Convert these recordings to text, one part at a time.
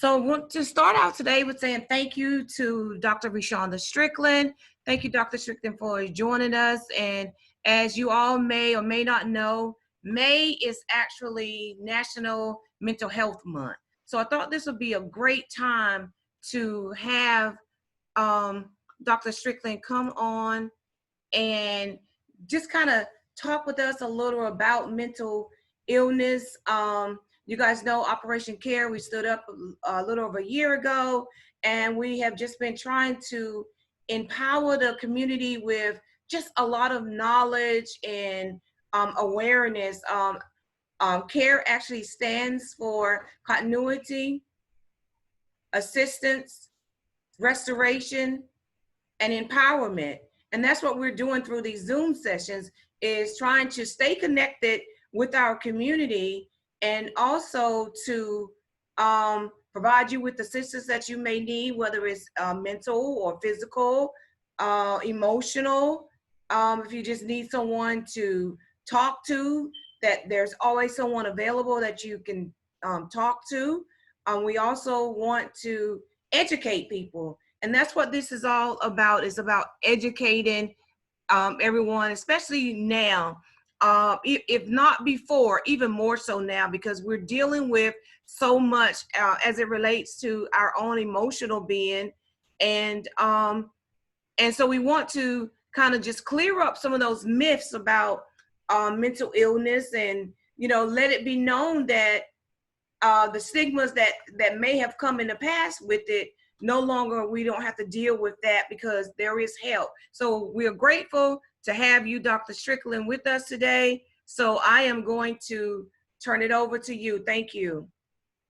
So I want to start out today with saying thank you to Dr. Reshaunda Strickland. Thank you, Dr. Strickland, for joining us. And as you all may or may not know, May is actually National Mental Health Month. So I thought this would be a great time to have Dr. Strickland come on and just kind of talk with us a little about mental illness. You guys know Operation Care, we stood up a little over a year ago, and we have just been trying to empower the community with just a lot of knowledge and awareness. CARE actually stands for continuity, assistance, restoration, and empowerment. And that's what we're doing through these Zoom sessions, is trying to stay connected with our community and also to provide you with the assistance that you may need, whether it's mental or physical, emotional. If you just need someone to talk to, that there's always someone available that you can talk to. We also want to educate people. And that's what this is all about. It's about educating everyone, especially now, if not before, even more so now, because we're dealing with so much as it relates to our own emotional being. And so we want to kind of just clear up some of those myths about mental illness, and, you know, let it be known that the stigmas that may have come in the past with it, no longer, we don't have to deal with that because there is help. So we are grateful to have you, Dr. Strickland, with us today. So I am going to turn it over to you. Thank you.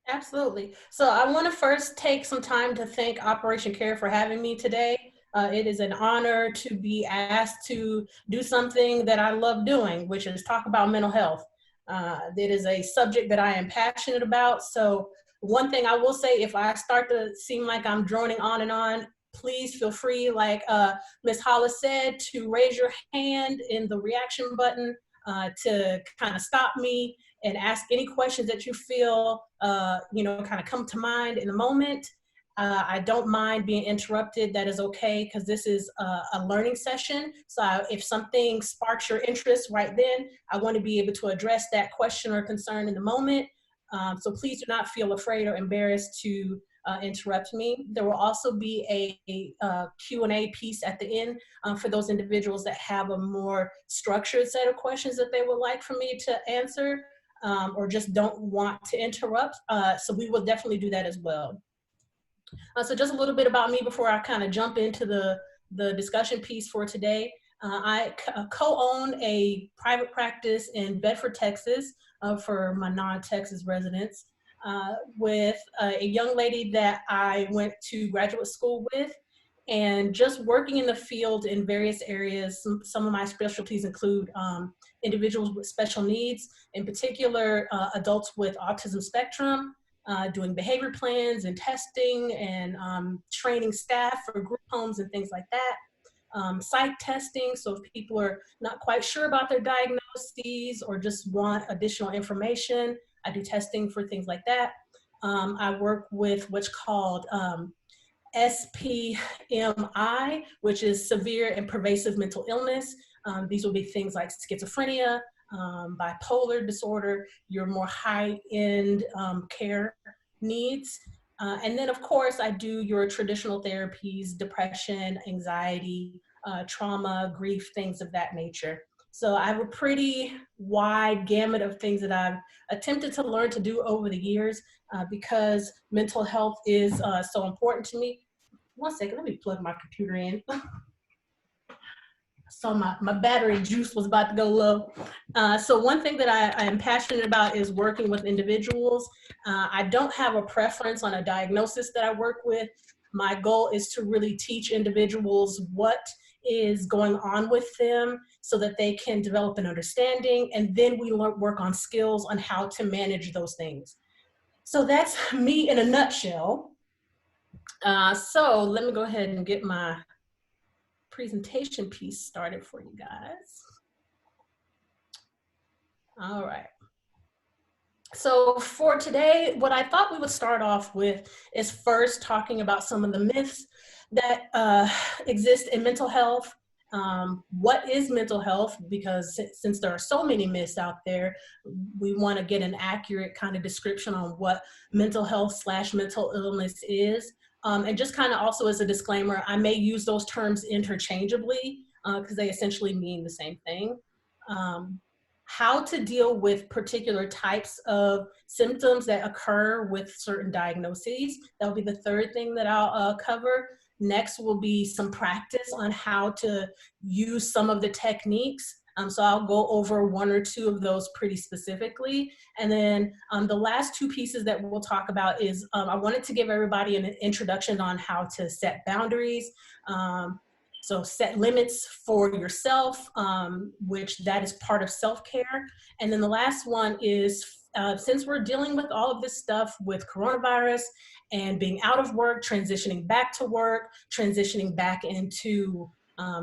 Absolutely. So I want to first take some time to thank Operation Care for having me today. It is an honor to be asked to do something that I love doing, which is talk about mental health. It is a subject that I am passionate about. So one thing I will say, if I start to seem like I'm droning on and on, please feel free, like Ms. Hollis said, to raise your hand in the reaction button to kind of stop me and ask any questions that you feel, kind of come to mind in the moment. I don't mind being interrupted. That is okay, because this is a learning session. So if something sparks your interest right then, I want to be able to address that question or concern in the moment. So please do not feel afraid or embarrassed to interrupt me. There will also be a Q&A piece at the end for those individuals that have a more structured set of questions that they would like for me to answer, or just don't want to interrupt. So we will definitely do that as well. So just a little bit about me before I kind of jump into the discussion piece for today. I co-own a private practice in Bedford, Texas, for my non-Texas residents, with a young lady that I went to graduate school with, and just working in the field in various areas. Some of my specialties include individuals with special needs, in particular adults with autism spectrum, doing behavior plans and testing and training staff for group homes and things like that. Psych testing, so if people are not quite sure about their diagnoses or just want additional information, I do testing for things like that. I work with what's called SPMI, which is severe and pervasive mental illness. These will be things like schizophrenia, bipolar disorder, your more high-end care needs. And then, of course, I do your traditional therapies, depression, anxiety, trauma, grief, things of that nature. So I have a pretty wide gamut of things that I've attempted to learn to do over the years, because mental health is so important to me. One second, let me plug my computer in. So my battery juice was about to go low. So one thing that I am passionate about is working with individuals. I don't have a preference on a diagnosis that I work with. My goal is to really teach individuals what is going on with them so that they can develop an understanding, and then we work on skills on how to manage those things. So that's me in a nutshell. So let me go ahead and get my presentation piece started for you guys. All right. So for today, what I thought we would start off with is first talking about some of the myths that exist in mental health. What is mental health? Because since there are so many myths out there, we want to get an accurate kind of description on what mental health / mental illness is. And just kind of also as a disclaimer, I may use those terms interchangeably because they essentially mean the same thing. Um, how to deal with particular types of symptoms that occur with certain diagnoses. That'll be the third thing that I'll cover. Next will be some practice on how to use some of the techniques. So I'll go over one or two of those pretty specifically. And then the last two pieces that we'll talk about is I wanted to give everybody an introduction on how to set boundaries. So set limits for yourself, which that is part of self-care. And then the last one is, since we're dealing with all of this stuff with coronavirus and being out of work, transitioning back to work, transitioning back into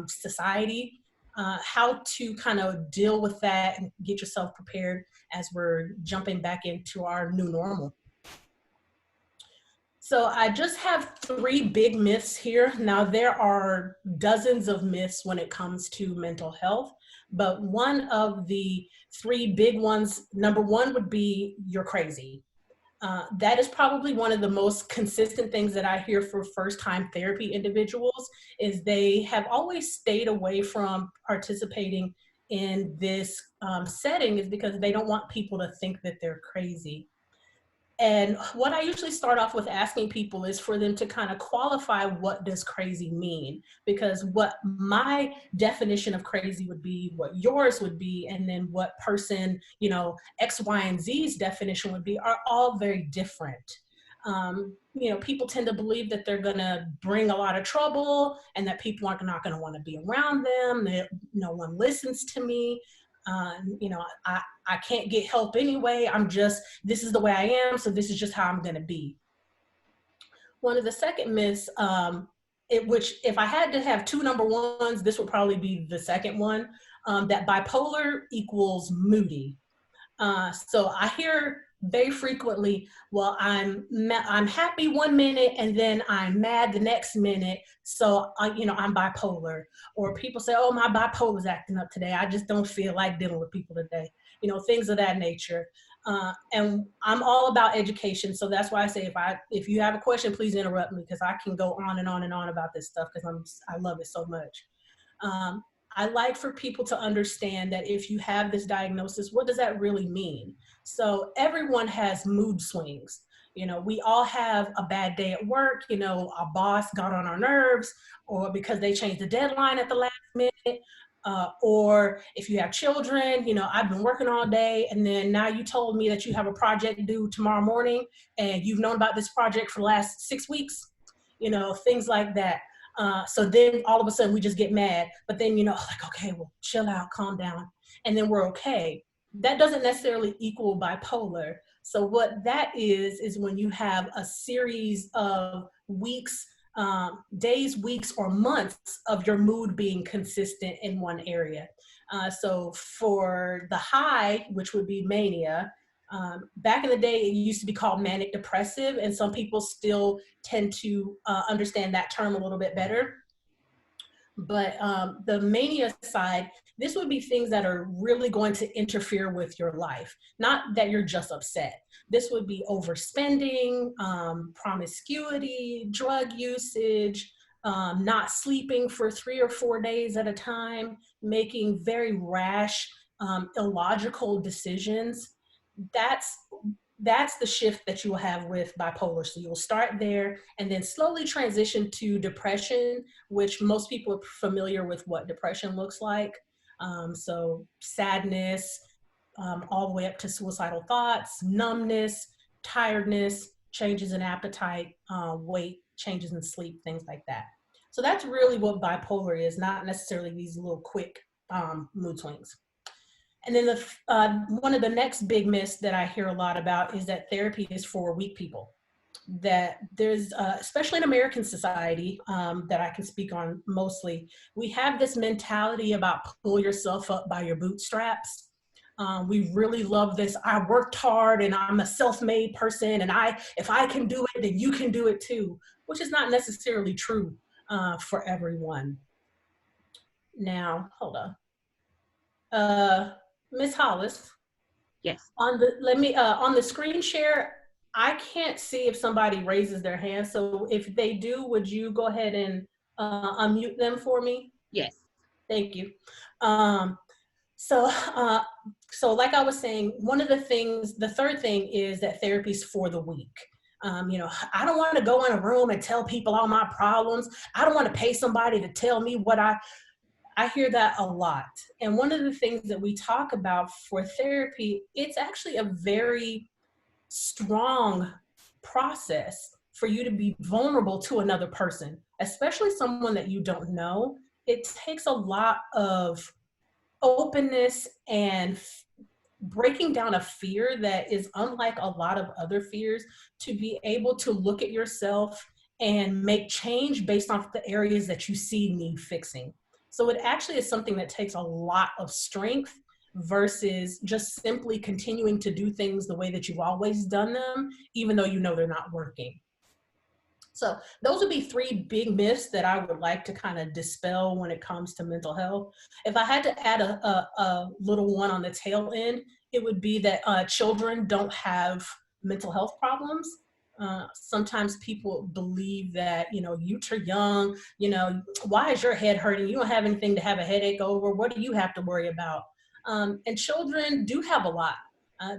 society, how to kind of deal with that and get yourself prepared as we're jumping back into our new normal. So I just have three big myths here. Now there are dozens of myths when it comes to mental health, but one of the three big ones, number one would be you're crazy. That is probably one of the most consistent things that I hear for first-time therapy individuals is they have always stayed away from participating in this setting is because they don't want people to think that they're crazy. And what I usually start off with asking people is for them to kind of qualify what does crazy mean? Because what my definition of crazy would be, what yours would be, and then what person, you know, X, Y, and Z's definition would be are all very different. You know, people tend to believe that they're going to bring a lot of trouble and that people are not going to want to be around them, that no one listens to me. You know, I can't get help anyway. This is the way I am, so this is just how I'm gonna be. One of the second myths, which if I had to have two number ones, this would probably be the second one, that bipolar equals moody. So I hear very frequently, well, I'm happy one minute and then I'm mad the next minute. So, you know, I'm bipolar. Or people say, oh, my bipolar's acting up today. I just don't feel like dealing with people today. You know, things of that nature. And I'm all about education. So that's why I say, if you have a question, please interrupt me because I can go on and on and on about this stuff because I love it so much. I like for people to understand that if you have this diagnosis, what does that really mean? So everyone has mood swings. You know, we all have a bad day at work, you know, our boss got on our nerves or because they changed the deadline at the last minute. Or if you have children, you know, I've been working all day and then now you told me that you have a project due tomorrow morning and you've known about this project for the last 6 weeks, you know, things like that. So then all of a sudden we just get mad, but then, you know, like, okay, well, chill out, calm down, and then we're okay. That doesn't necessarily equal bipolar. So what that is when you have a series of weeks, days, weeks, or months of your mood being consistent in one area. So for the high, which would be mania, back in the day, it used to be called manic depressive, and some people still tend to understand that term a little bit better. But the mania side, this would be things that are really going to interfere with your life, not that you're just upset. This would be overspending, promiscuity, drug usage, not sleeping for 3 or 4 days at a time, making very rash, illogical decisions. That's the shift that you will have with bipolar. So you'll start there and then slowly transition to depression, which most people are familiar with what depression looks like. So sadness, all the way up to suicidal thoughts, numbness, tiredness, changes in appetite, weight, changes in sleep, things like that. So that's really what bipolar is, not necessarily these little quick mood swings. And then one of the next big myths that I hear a lot about is that therapy is for weak people. That there's, especially in American society, that I can speak on mostly, we have this mentality about pull yourself up by your bootstraps. We really love this. I worked hard and I'm a self-made person, and if I can do it, then you can do it too, which is not necessarily true for everyone. Now, hold on. Ms. Hollis, Yes. on the screen share, I can't see if somebody raises their hand. So if they do, would you go ahead and unmute them for me? Yes. Thank you. So, so like I was saying, one of the things, the third thing is that therapy's for the weak. You know, I don't want to go in a room and tell people all my problems. I don't want to pay somebody to tell me what I hear that a lot. And one of the things that we talk about for therapy, it's actually a very strong process for you to be vulnerable to another person, especially someone that you don't know. It takes a lot of openness and breaking down a fear that is unlike a lot of other fears, to be able to look at yourself and make change based off the areas that you see need fixing. So it actually is something that takes a lot of strength versus just simply continuing to do things the way that you've always done them, even though you know they're not working. So those would be three big myths that I would like to kind of dispel when it comes to mental health. If I had to add a little one on the tail end, it would be that children don't have mental health problems. Sometimes people believe that, you know, you're too young, you know, why is your head hurting? You don't have anything to have a headache over. What do you have to worry about? And children do have a lot.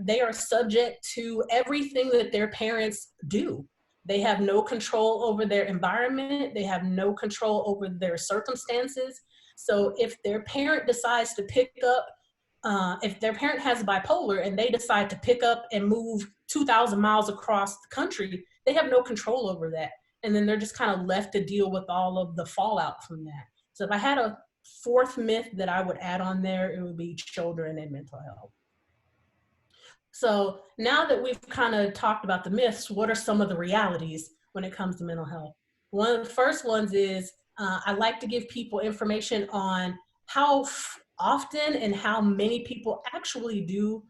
They are subject to everything that their parents do. They have no control over their environment. They have no control over their circumstances. So if their parent decides to pick up, if their parent has bipolar and they decide to pick up and move 2,000 miles across the country, they have no control over that. And then they're just kind of left to deal with all of the fallout from that. So if I had a fourth myth that I would add on there, it would be children and mental health. So now that we've kind of talked about the myths, what are some of the realities when it comes to mental health? One of the first ones is I like to give people information on how often and how many people actually do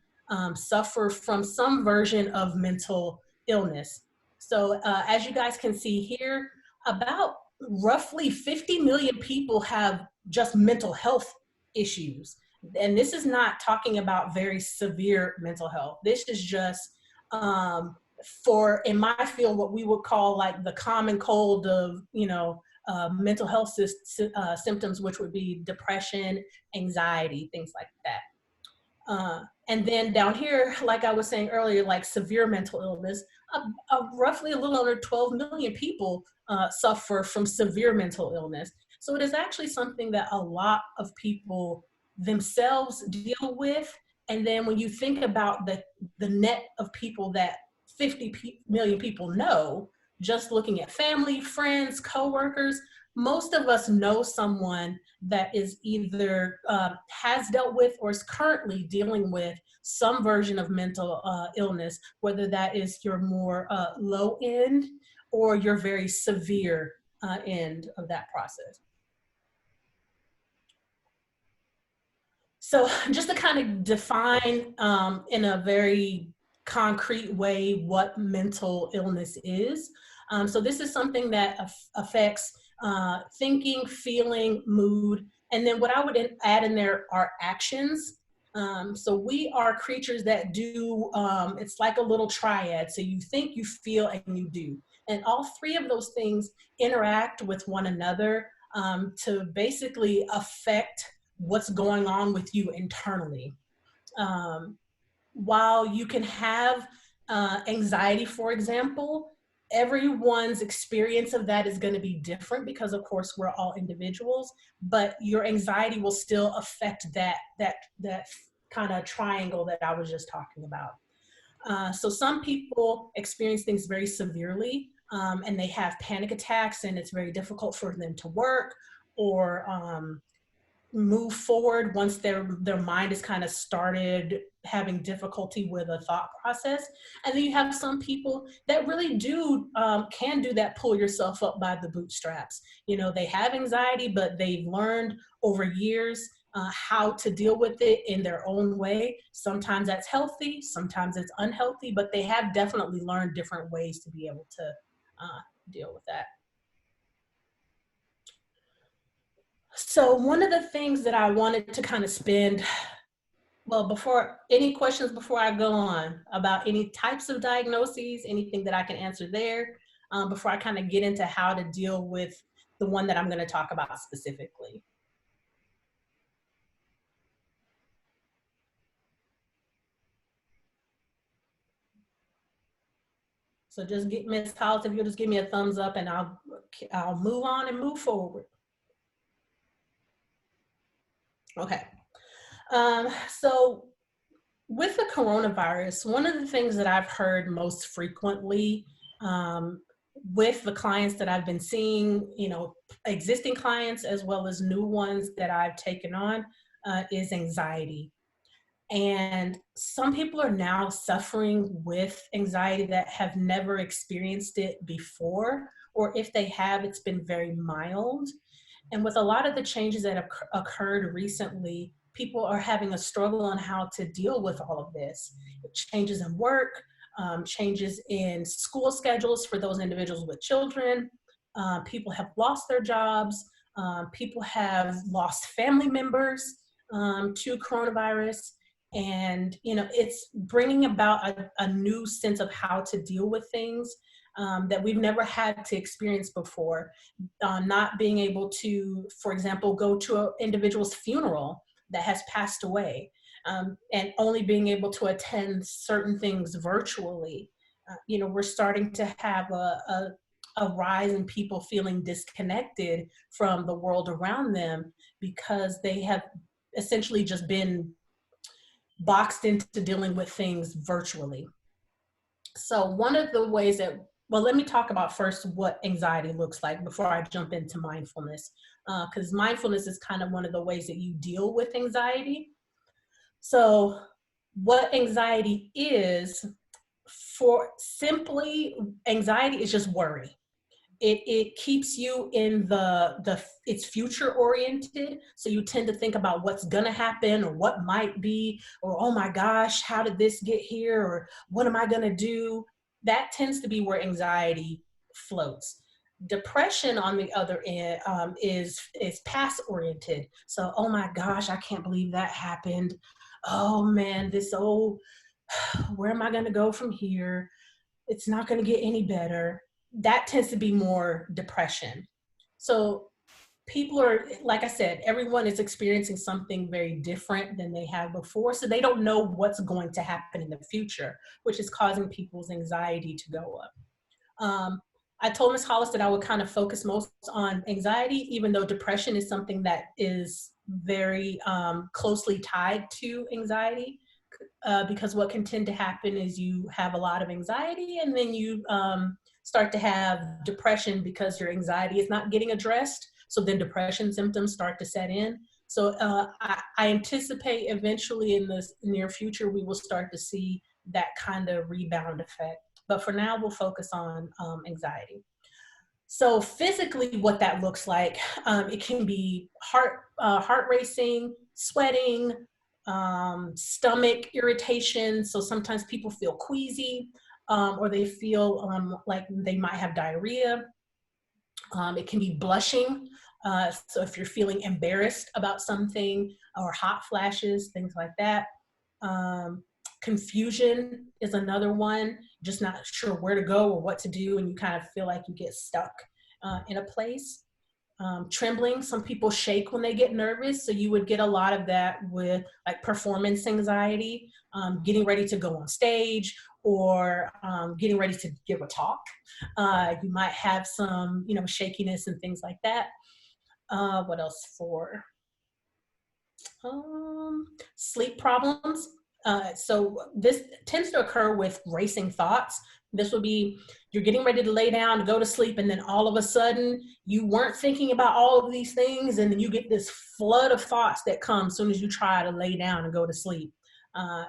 suffer from some version of mental illness. So as you guys can see here, about roughly 50 million people have just mental health issues. And this is not talking about very severe mental health. This is just for, in my field, what we would call like the common cold of, you know, mental health symptoms, which would be depression, anxiety, things like that. And then down here, like I was saying earlier, like severe mental illness, roughly a little under 12 million people suffer from severe mental illness. So it is actually something that a lot of people themselves deal with. And then when you think about the net of people that 50 million people know, just looking at family, friends, coworkers, most of us know someone that is either has dealt with or is currently dealing with some version of mental illness, whether that is your more low end or your very severe end of that process. So just to kind of define in a very concrete way what mental illness is. So this is something that affects thinking, feeling, mood, and then what I would add in there are actions. So we are creatures that do, it's like a little triad. So you think, you feel, and you do. And all three of those things interact with one another to basically affect what's going on with you internally. While you can have anxiety, for example, everyone's experience of that is going to be different because of course we're all individuals, but your anxiety will still affect that kind of triangle that I was just talking about. So some people experience things very severely and they have panic attacks and it's very difficult for them to work or move forward once their mind is kind of started having difficulty with a thought process. And then you have some people that really do can do that pull yourself up by the bootstraps. You know, they have anxiety, but they've learned over years how to deal with it in their own way. Sometimes that's healthy, sometimes it's unhealthy, but they have definitely learned different ways to be able to deal with that. So one of the things that I wanted to kind of spend, well, before any questions, before I go on about any types of diagnoses, anything that I can answer there, before I kind of get into how to deal with the one that I'm going to talk about specifically. So just get Ms. Hollis, if you'll just give me a thumbs up and I'll move on and move forward. Okay. So with the coronavirus, one of the things that I've heard most frequently with the clients that I've been seeing, you know, existing clients as well as new ones that I've taken on is anxiety. And some people are now suffering with anxiety that have never experienced it before, or if they have, it's been very mild. And with a lot of the changes that have occurred recently, people are having a struggle on how to deal with all of this. Changes in work, changes in school schedules for those individuals with children. People have lost their jobs. People have lost family members to coronavirus. And, you know, it's bringing about a new sense of how to deal with things that we've never had to experience before. Not being able to, for example, go to an individual's funeral that has passed away, and only being able to attend certain things virtually. You know, we're starting to have a rise in people feeling disconnected from the world around them because they have essentially just been boxed into dealing with things virtually. So one of the ways that, well, let me talk about first what anxiety looks like before I jump into mindfulness, because mindfulness is kind of one of the ways that you deal with anxiety. So what anxiety is, for simply, anxiety is just worry. It keeps you in it's future oriented. So you tend to think about what's gonna happen or what might be, or, oh my gosh, how did this get here? Or what am I gonna do? That tends to be where anxiety floats. Depression, on the other end, is past oriented. So, oh my gosh, I can't believe that happened. Oh man, where am I gonna go from here? It's not gonna get any better. That tends to be more depression. So people are, like I said, everyone is experiencing something very different than they have before. So they don't know what's going to happen in the future, which is causing people's anxiety to go up. I told Ms. Hollis that I would kind of focus most on anxiety, even though depression is something that is very closely tied to anxiety. Because what can tend to happen is you have a lot of anxiety and then you start to have depression because your anxiety is not getting addressed. So then depression symptoms start to set in. So I anticipate eventually in the near future, we will start to see that kind of rebound effect. But for now, we'll focus on anxiety. So physically, what that looks like, it can be heart racing, sweating, stomach irritation. So sometimes people feel queasy, or they feel like they might have diarrhea. It can be blushing. So if you're feeling embarrassed about something, or hot flashes, things like that. Confusion is another one, just not sure where to go or what to do, and you kind of feel like you get stuck in a place. Trembling, some people shake when they get nervous, so you would get a lot of that with like performance anxiety, getting ready to go on stage, or getting ready to give a talk. You might have some, shakiness and things like that. What else for? Sleep problems. So this tends to occur with racing thoughts. This would be, you're getting ready to lay down to go to sleep, and then all of a sudden you weren't thinking about all of these things, and then you get this flood of thoughts that come as soon as you try to lay down and go to sleep.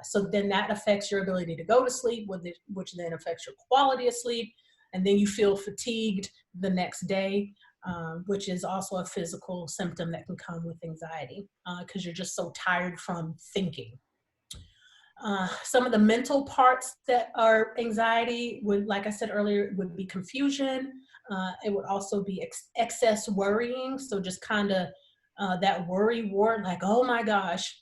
So then that affects your ability to go to sleep, which then affects your quality of sleep, and then you feel fatigued the next day. which is also a physical symptom that can come with anxiety because you're just so tired from thinking. Some of the mental parts that are anxiety would, like I said earlier, would be confusion. It would also be excess worrying. So just kind of that worry wart, like, oh my gosh.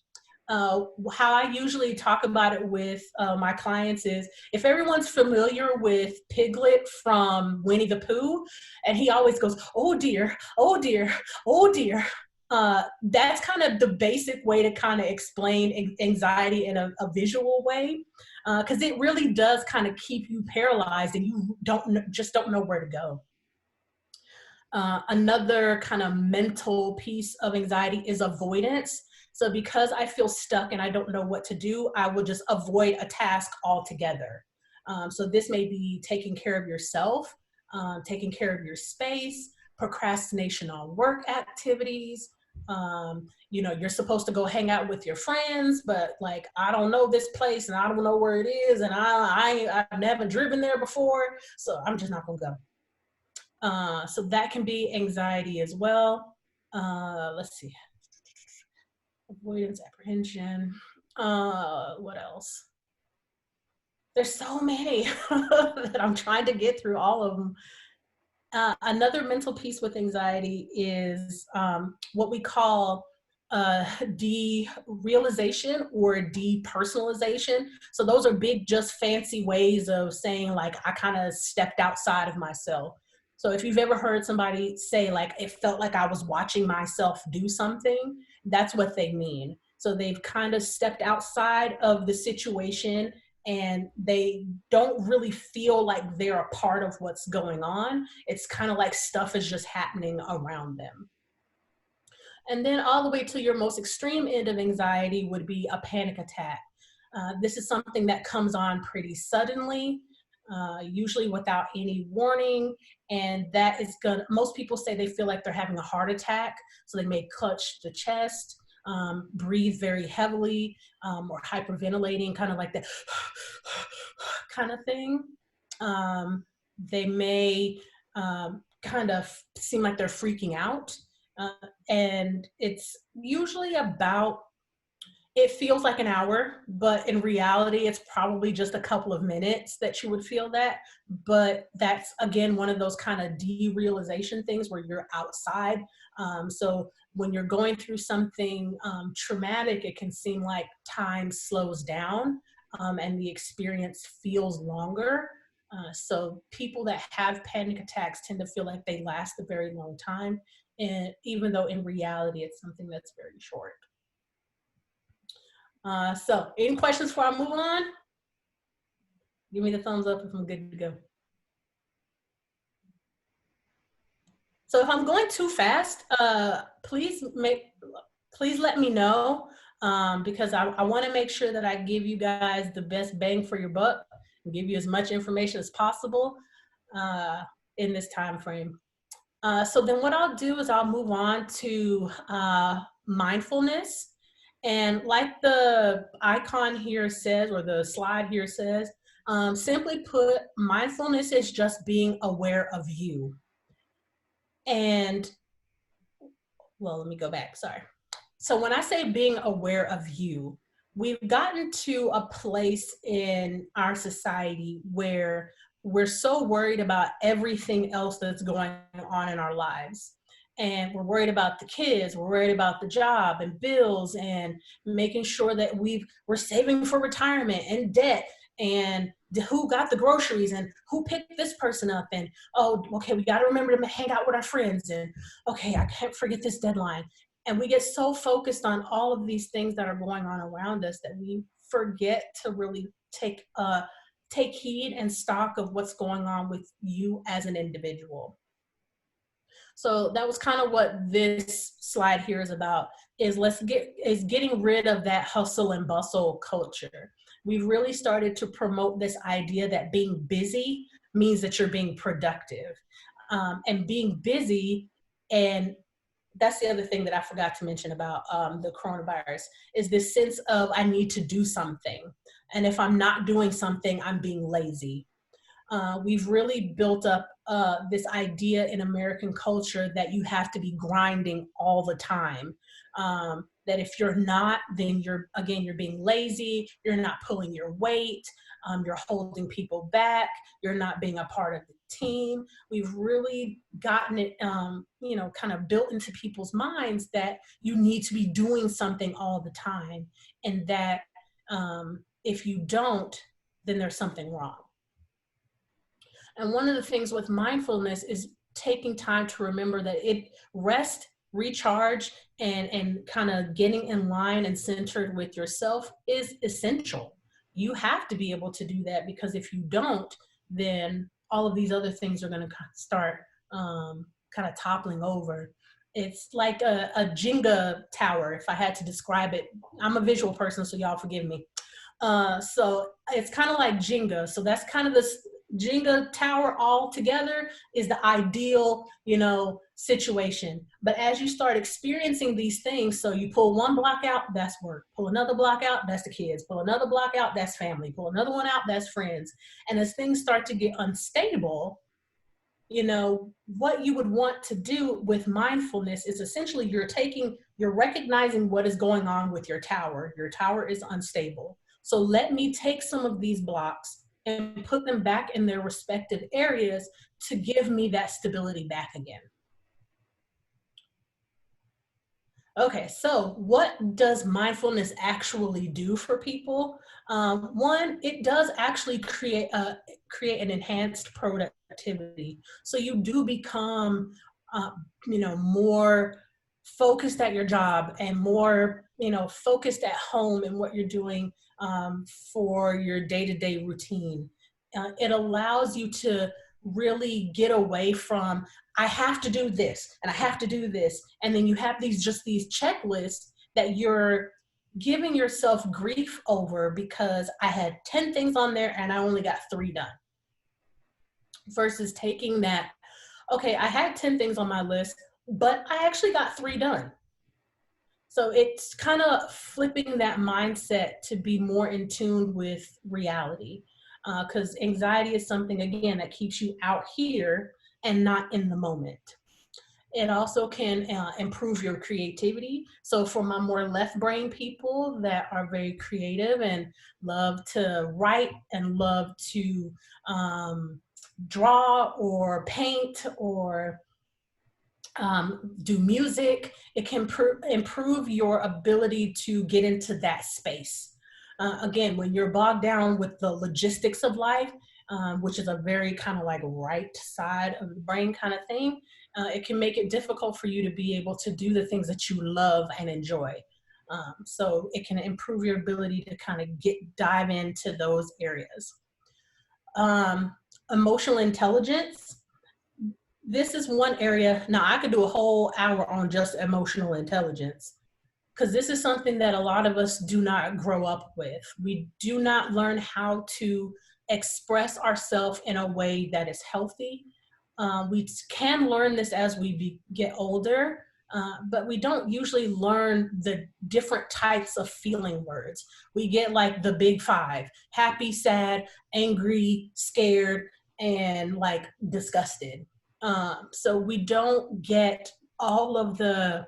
How I usually talk about it with my clients is, if everyone's familiar with Piglet from Winnie the Pooh, and he always goes, oh dear, oh dear, oh dear. That's kind of the basic way to kind of explain anxiety in a visual way, because it really does kind of keep you paralyzed and you just don't know where to go. Another kind of mental piece of anxiety is avoidance. So because I feel stuck and I don't know what to do, I will just avoid a task altogether. So this may be taking care of yourself, taking care of your space, procrastination on work activities. You're supposed to go hang out with your friends, but like, I don't know this place and I don't know where it is, and I've never driven there before, so I'm just not gonna go. So that can be anxiety as well. Let's see. Avoidance, apprehension. What else? There's so many that I'm trying to get through all of them. Another mental piece with anxiety is what we call derealization or depersonalization. So those are big, just fancy ways of saying, like, I kind of stepped outside of myself. So if you've ever heard somebody say, like, it felt like I was watching myself do something, that's what they mean. So they've kind of stepped outside of the situation and they don't really feel like they're a part of what's going on. It's kind of like stuff is just happening around them. And then all the way to your most extreme end of anxiety would be a panic attack. This is something that comes on pretty suddenly, usually without any warning. And that is most people say they feel like they're having a heart attack. So they may clutch the chest, breathe very heavily, or hyperventilating, kind of like that kind of thing. They may kind of seem like they're freaking out. And it's usually it feels like an hour, but in reality, it's probably just a couple of minutes that you would feel that. But that's, again, one of those kind of derealization things where you're outside. So when you're going through something traumatic, it can seem like time slows down and the experience feels longer. So people that have panic attacks tend to feel like they last a very long time, and even though in reality, it's something that's very short. So any questions before I move on? Give me the thumbs up if I'm good to go. So if I'm going too fast, please let me know, because I want to make sure that I give you guys the best bang for your buck and give you as much information as possible in this time frame. So then what I'll do is I'll move on to mindfulness. And like the icon here says, or the slide here says, simply put, mindfulness is just being aware of you. And, well, let me go back, sorry. So when I say being aware of you, we've gotten to a place in our society where we're so worried about everything else that's going on in our lives. And we're worried about the kids, we're worried about the job and bills and making sure that we're saving for retirement and debt and who got the groceries and who picked this person up and, oh, okay, we got to remember to hang out with our friends and, okay, I can't forget this deadline. And we get so focused on all of these things that are going on around us that we forget to really take heed and stock of what's going on with you as an individual. So that was kind of what this slide here is about, is getting rid of that hustle and bustle culture. We've really started to promote this idea that being busy means that you're being productive. And being busy, and that's the other thing that I forgot to mention about the coronavirus, is this sense of I need to do something. And if I'm not doing something, I'm being lazy. We've really built up this idea in American culture that you have to be grinding all the time. That if you're not, then you're being lazy, you're not pulling your weight, you're holding people back, you're not being a part of the team. We've really gotten it, kind of built into people's minds that you need to be doing something all the time, and that if you don't, then there's something wrong. And one of the things with mindfulness is taking time to remember that rest, recharge, and kind of getting in line and centered with yourself is essential. You have to be able to do that, because if you don't, then all of these other things are going to start kind of toppling over. It's like a Jenga tower, if I had to describe it. I'm a visual person, so y'all forgive me. So it's kind of like Jenga. So that's kind of this Jenga tower all together is the ideal, situation. But as you start experiencing these things, so you pull one block out, that's work. Pull another block out, that's the kids. Pull another block out, that's family. Pull another one out, that's friends. And as things start to get unstable, what you would want to do with mindfulness is essentially you're recognizing what is going on with your tower. Your tower is unstable. So let me take some of these blocks and put them back in their respective areas to give me that stability back again. Okay, so what does mindfulness actually do for people? One, it does actually create an enhanced productivity. So you do become, more focused at your job, and more, focused at home and what you're doing for your day-to-day routine. It allows you to really get away from, I have to do this and I have to do this. And then you have these checklists that you're giving yourself grief over because I had 10 things on there and I only got 3 done. Versus taking that, okay, I had 10 things on my list, but I actually got 3 done. So it's kind of flipping that mindset to be more in tune with reality. Because anxiety is something, again, that keeps you out here and not in the moment. It also can improve your creativity. So for my more left brain people that are very creative and love to write and love to draw or paint or do music, it can improve your ability to get into that space. Again, when you're bogged down with the logistics of life, which is a very kind of like right side of the brain kind of thing, it can make it difficult for you to be able to do the things that you love and enjoy. So it can improve your ability to kind of dive into those areas. Emotional intelligence. This is one area, now I could do a whole hour on just emotional intelligence, because this is something that a lot of us do not grow up with. We do not learn how to express ourselves in a way that is healthy. We can learn this as we get older, but we don't usually learn the different types of feeling words. We get like the big 5: happy, sad, angry, scared, and like disgusted. So we don't get all of the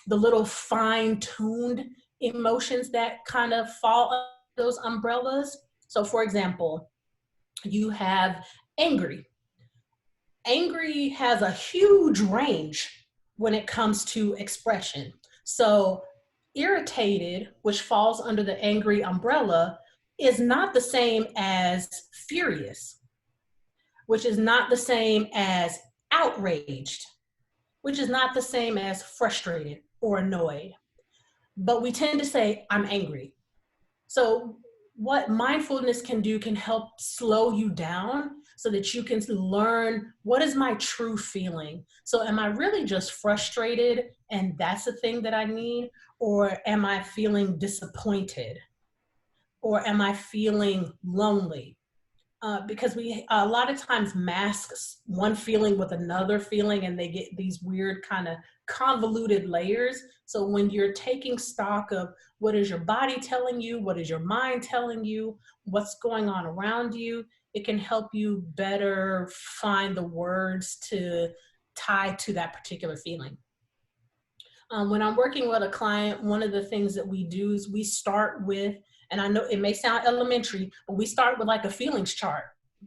little fine-tuned emotions that kind of fall under those umbrellas. So for example, you have angry. Angry has a huge range when it comes to expression. So irritated, which falls under the angry umbrella, is not the same as furious, which is not the same as outraged, which is not the same as frustrated or annoyed. But we tend to say, I'm angry. So what mindfulness can do can help slow you down so that you can learn, what is my true feeling? So am I really just frustrated and that's the thing that I need? Or am I feeling disappointed? Or am I feeling lonely? Because we a lot of times mask one feeling with another feeling, and they get these weird kind of convoluted layers. So when you're taking stock of what is your body telling you, what is your mind telling you, what's going on around you, it can help you better find the words to tie to that particular feeling. When I'm working with a client, one of the things that we do is we start with, and I know it may sound elementary, but we start with like a feelings chart.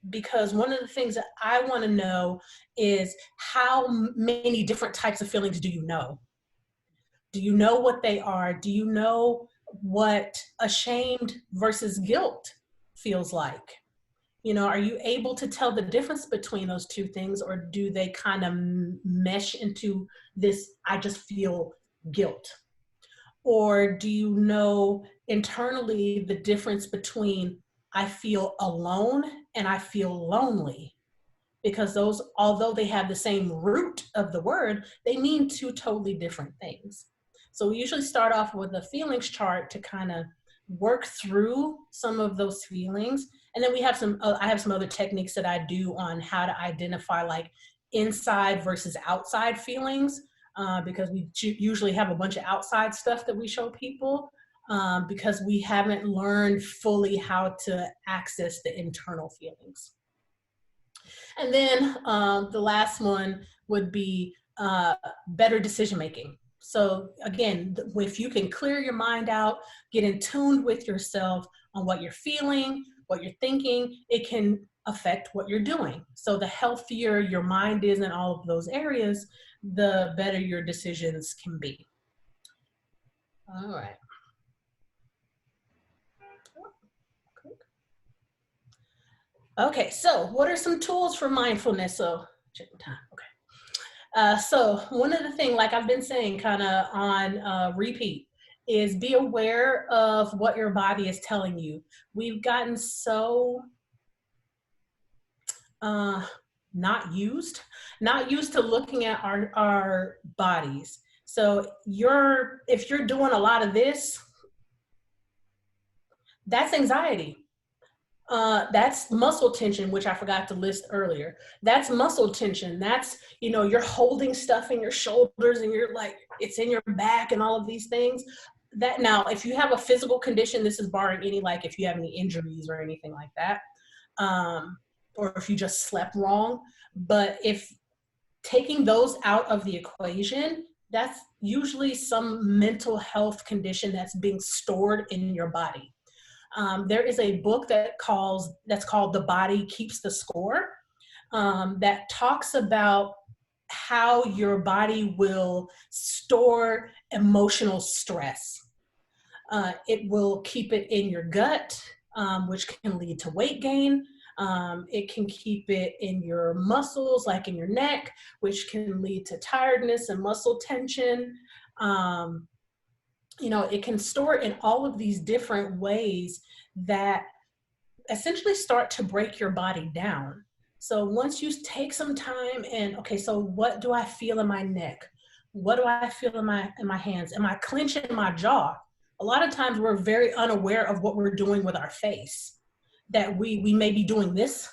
Because one of the things that I want to know is how many different types of feelings do you know? Do you know what they are? Do you know what ashamed versus guilt feels like? You know, are you able to tell the difference between those two things, or do they kind of mesh into this, I just feel guilt? Or do you know internally the difference between I feel alone and I feel lonely? Because those, although they have the same root of the word, they mean two totally different things. So we usually start off with a feelings chart to kind of work through some of those feelings. And then we have some, I have some other techniques that I do on how to identify like inside versus outside feelings, because we usually have a bunch of outside stuff that we show people, because we haven't learned fully how to access the internal feelings. And then the last one would be better decision making. So again, if you can clear your mind out, get in tune with yourself on what you're feeling, what you're thinking, it can affect what you're doing. So the healthier your mind is in all of those areas, the better your decisions can be. All right. Okay, so what are some tools for mindfulness? So check the time, okay. So one of the things, like I've been saying kind of on repeat, is be aware of what your body is telling you. We've gotten so not used to looking at our bodies. So if you're doing a lot of this, that's anxiety. That's muscle tension, which I forgot to list earlier. That's muscle tension. That's, you know, you're holding stuff in your shoulders and you're like, it's in your back and all of these things. That now, if you have a physical condition, this is barring any, like if you have any injuries or anything like that, or if you just slept wrong. But if taking those out of the equation, that's usually some mental health condition that's being stored in your body. There is a book that's called The Body Keeps the Score, that talks about how your body will store emotional stress. It will keep it in your gut, which can lead to weight gain. It can keep it in your muscles, like in your neck, which can lead to tiredness and muscle tension. You know, it can store it in all of these different ways that essentially start to break your body down. So once you take some time and, okay, so what do I feel in my neck? What do I feel in my hands? Am I clenching my jaw? A lot of times we're very unaware of what we're doing with our face, that we may be doing this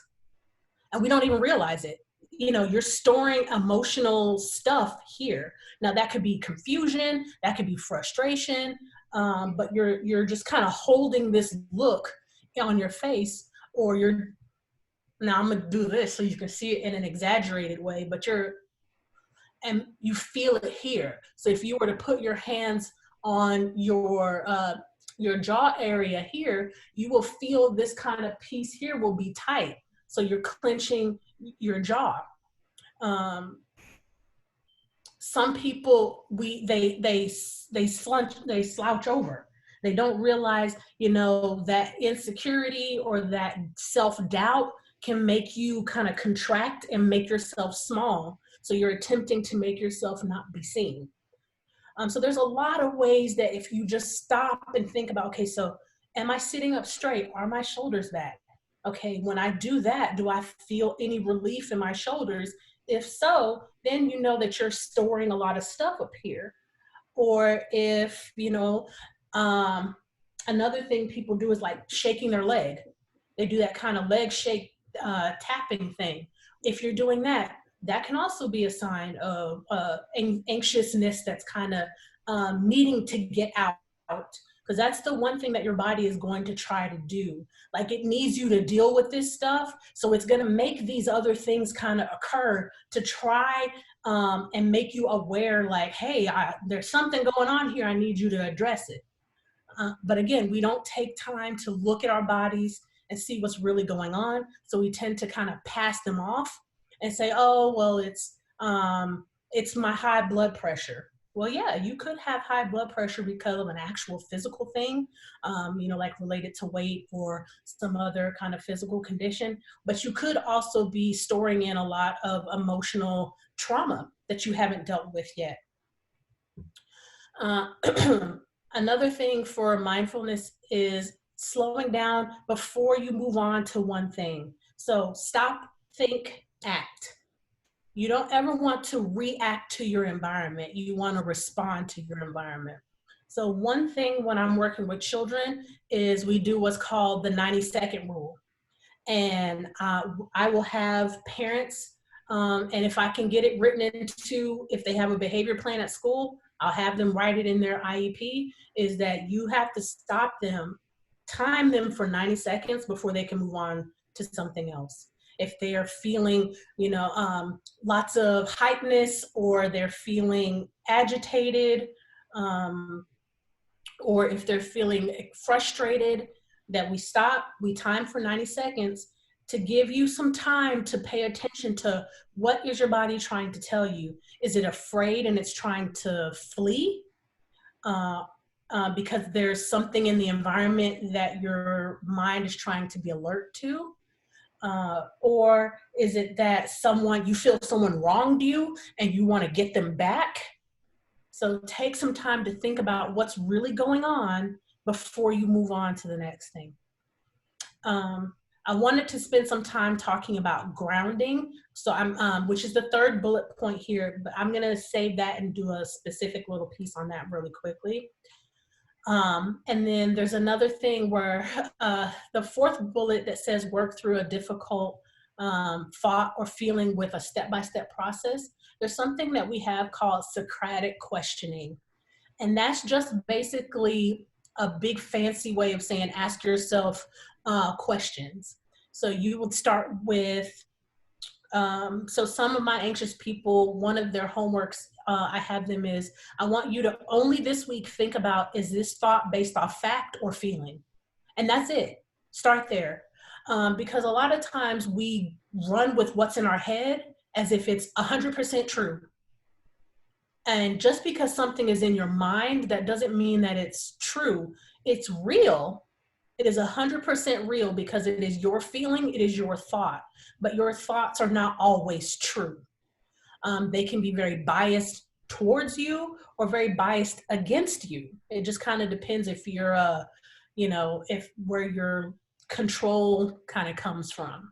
and we don't even realize it. You know, you're storing emotional stuff here. Now that could be confusion, that could be frustration, but you're just kind of holding this look on your face, or now I'm gonna do this so you can see it in an exaggerated way, but and you feel it here. So if you were to put your hands on your jaw area here, you will feel this kind of piece here will be tight. So you're clenching your jaw. Some people, they slouch over. They don't realize, you know, that insecurity or that self-doubt can make you kind of contract and make yourself small. So you're attempting to make yourself not be seen. So there's a lot of ways that if you just stop and think about, okay, so am I sitting up straight? Are my shoulders back? Okay, when I do that, do I feel any relief in my shoulders? If so, then you know that you're storing a lot of stuff up here. Or if, you know, another thing people do is like shaking their leg. They do that kind of leg shake, tapping thing. If you're doing that, that can also be a sign of anxiousness that's kind of needing to get out. because that's the one thing that your body is going to try to do. Like, it needs you to deal with this stuff, so it's going to make these other things kind of occur to try and make you aware, like, hey, there's something going on here, I need you to address it. But again, we don't take time to look at our bodies and see what's really going on, so we tend to kind of pass them off and say, oh, well, it's my high blood pressure. Well, yeah, you could have high blood pressure because of an actual physical thing, like related to weight or some other kind of physical condition. But you could also be storing in a lot of emotional trauma that you haven't dealt with yet. Another thing for mindfulness is slowing down before you move on to one thing. So stop, think, act. You don't ever want to react to your environment. You want to respond to your environment. So one thing when I'm working with children is we do what's called the 90-second rule. And I will have parents, and if I can get it written into, if they have a behavior plan at school, I'll have them write it in their IEP, is that you have to stop them, time them for 90 seconds before they can move on to something else. If they are feeling, lots of hypeness, or they're feeling agitated, or if they're feeling frustrated, that we stop, we time for 90 seconds to give you some time to pay attention to what is your body trying to tell you. Is it afraid and it's trying to flee? Because there's something in the environment that your mind is trying to be alert to? Or is it that you feel someone wronged you and you want to get them back? So take some time to think about what's really going on before you move on to the next thing. I wanted to spend some time talking about grounding. So which is the third bullet point here, but I'm gonna save that and do a specific little piece on that really quickly. And then there's another thing where the fourth bullet that says work through a difficult thought or feeling with a step-by-step process. There's something that we have called Socratic questioning. And that's just basically a big fancy way of saying ask yourself questions. So you would start with, so some of my anxious people, one of their homeworks I have them is, I want you to only this week think about, is this thought based off fact or feeling? And that's it. Start there. Because a lot of times we run with what's in our head as if it's 100% true. And just because something is in your mind, that doesn't mean that it's true. It's real. It is 100% real because it is your feeling, it is your thought. But your thoughts are not always true. They can be very biased towards you or very biased against you. It just kind of depends if you're, if where your control kind of comes from.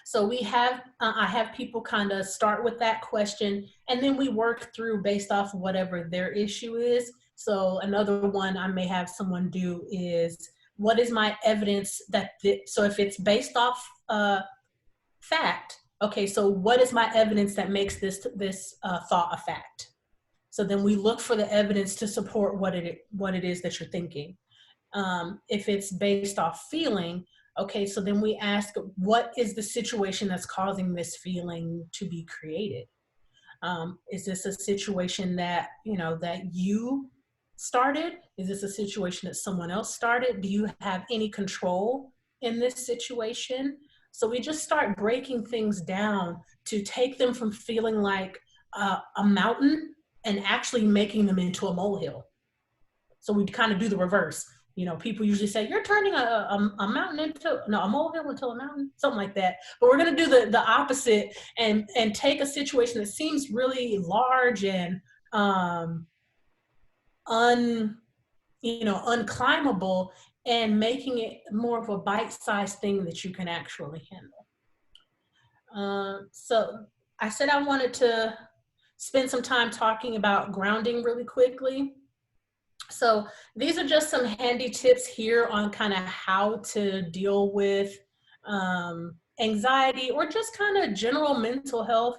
So I have people kind of start with that question, and then we work through based off whatever their issue is. So another one I may have someone do is, what is my evidence that, so if it's based off fact, okay, so what is my evidence that makes this thought a fact? So then we look for the evidence to support what it is that you're thinking. If it's based off feeling, okay, so then we ask, what is the situation that's causing this feeling to be created? Is this a situation that, that you started? Is this a situation that someone else started? Do you have any control in this situation? So we just start breaking things down to take them from feeling like a mountain and actually making them into a molehill. So we kind of do the reverse. People usually say, you're turning a mountain into, no, a molehill into a mountain, something like that. But we're going to do the opposite and take a situation that seems really large and unclimbable, and making it more of a bite-sized thing that you can actually handle. So I said I wanted to spend some time talking about grounding really quickly. So these are just some handy tips here on kind of how to deal with anxiety or just kind of general mental health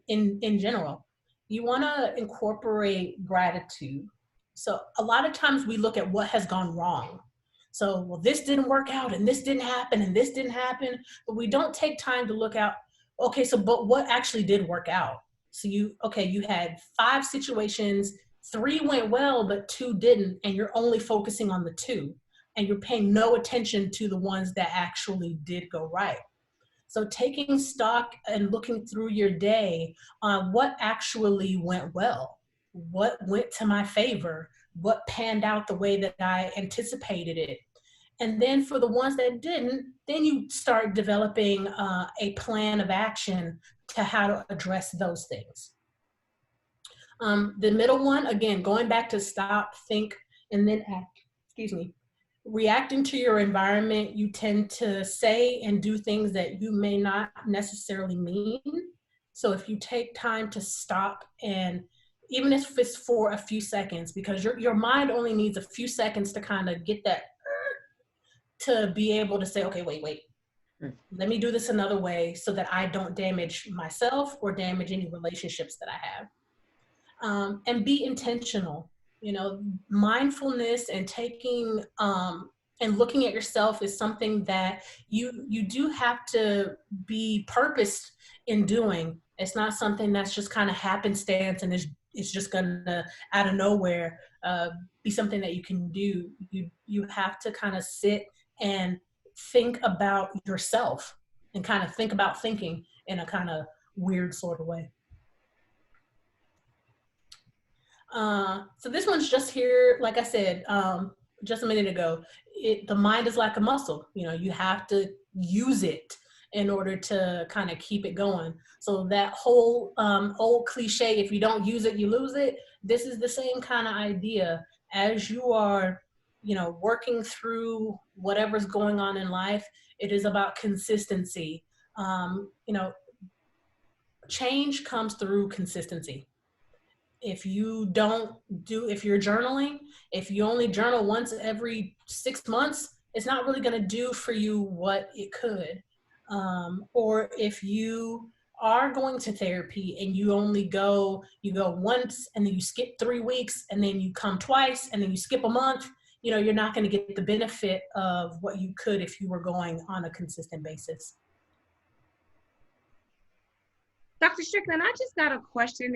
in general. You want to incorporate gratitude. So a lot of times we look at what has gone wrong. So, well, this didn't work out and this didn't happen and this didn't happen, but we don't take time to look out, okay, so, but what actually did work out? So you had 5 situations, 3 went well, but 2 didn't, and you're only focusing on the 2, and you're paying no attention to the ones that actually did go right. So taking stock and looking through your day on what actually went well, what went to my favor, what panned out the way that I anticipated it. And then for the ones that didn't, then you start developing a plan of action to how to address those things. The middle one, again, going back to stop, think, and then act, excuse me. Reacting to your environment, you tend to say and do things that you may not necessarily mean. So if you take time to stop, and even if it's for a few seconds, because your mind only needs a few seconds to kind of get that, to be able to say, okay, wait, let me do this another way so that I don't damage myself or damage any relationships that I have. And be intentional. You know, mindfulness and taking and looking at yourself is something that you do have to be purposed in doing. It's not something that's just kind of happenstance and it's just gonna out of nowhere be something that you can do. You have to kind of sit and think about yourself and kind of think about thinking in a kind of weird sort of way. So this one's just here, like I said, just a minute ago, the mind is like a muscle. You know, you have to use it in order to kind of keep it going. So that whole old cliche, if you don't use it, you lose it. This is the same kind of idea. As you are, you know, working through whatever's going on in life, it is about consistency. You know, change comes through consistency. If you're journaling, if you only journal once every 6 months, it's not really going to do for you what it could. Or if you are going to therapy and you go once and then you skip 3 weeks and then you come twice and then you skip a month, you know, you're not going to get the benefit of what you could if you were going on a consistent basis. Dr. Strickland, I just got a question